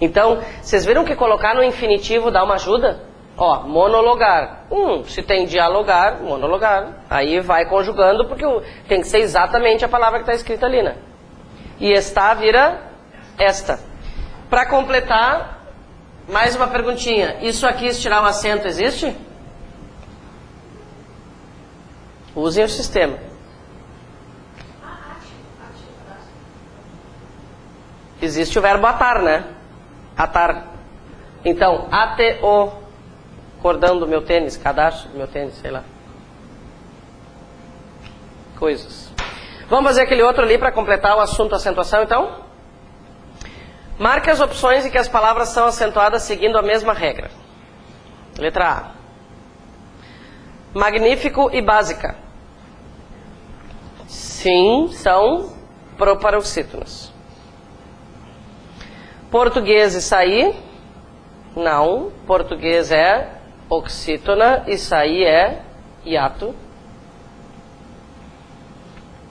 Então, vocês viram que colocar no infinitivo dá uma ajuda? Ó, monologar. Se tem dialogar, monologar. Aí vai conjugando, porque tem que ser exatamente a palavra que está escrita ali, né? E está vira esta. Para completar, mais uma perguntinha. Isso aqui, se tirar o acento, existe? Usem o sistema. Existe o verbo atar, né? Atar. Então, ATO. Cordão do meu tênis, cadastro do meu tênis, sei lá. Coisas. Vamos fazer aquele outro ali para completar o assunto acentuação, então? Marque as opções em que as palavras são acentuadas seguindo a mesma regra. Letra A. Magnífico e básica. Sim, são proparoxítonas. Português e saí. Não, português é oxítona e saí é hiato.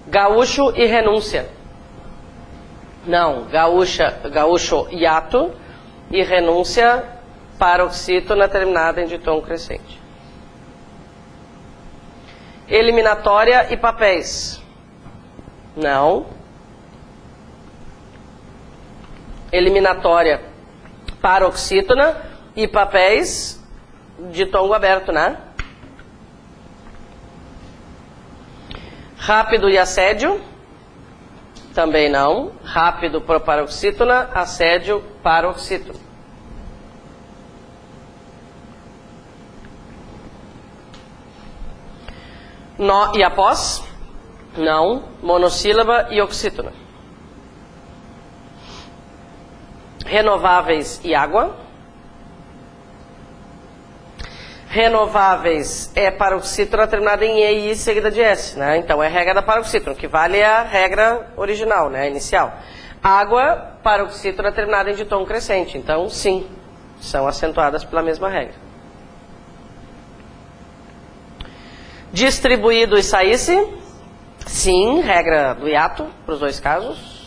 Gaúcho e renúncia. Não, gaúcho hiato e renúncia paroxítona terminada em ditongo crescente. Eliminatória e papéis. Não. Eliminatória paroxítona e papéis ditongo aberto, né? Rápido e assédio. Também não. Rápido proparoxítona, assédio paroxítono. Nó e após? Não. Monossílaba e oxítona. Renováveis e água? Renováveis é paroxítona terminada em E e I seguida de S, né? Então é regra da paroxítona, que vale a regra original, né? Inicial. Água, paroxítona terminada em ditongo crescente. Então, sim, são acentuadas pela mesma regra. Distribuído e saísse? Sim, regra do hiato, para os dois casos.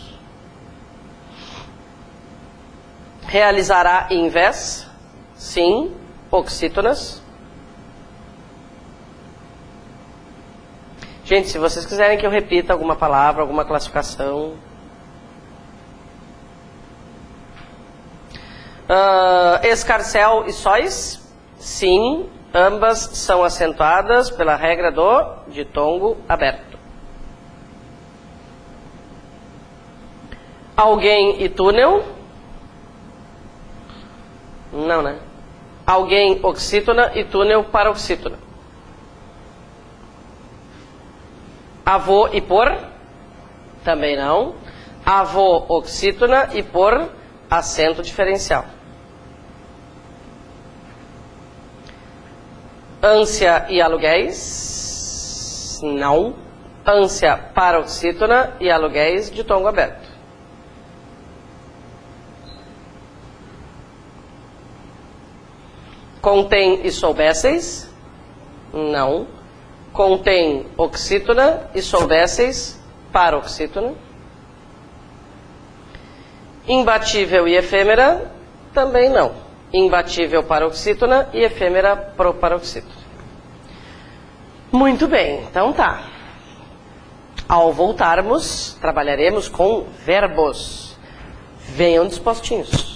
Realizará e invés? Sim, oxítonas. Gente, se vocês quiserem que eu repita alguma palavra, alguma classificação. Escarcel e sóis? Sim, ambas são acentuadas pela regra do ditongo aberto. Alguém e túnel? Não, né? Alguém oxítona e túnel paroxítona. Avô e por? Também não. Avô oxítona e por acento diferencial. Ânsia e aluguéis? Não. Ânsia paroxítona e aluguéis ditongo aberto. Contém e soubesseis? Não. Contém oxítona e soubesseis paroxítona. Imbatível e efêmera? Também não. Imbatível paroxítona e efêmera proparoxítona. Muito bem, então tá. Ao voltarmos, trabalharemos com verbos. Venham dispostinhos.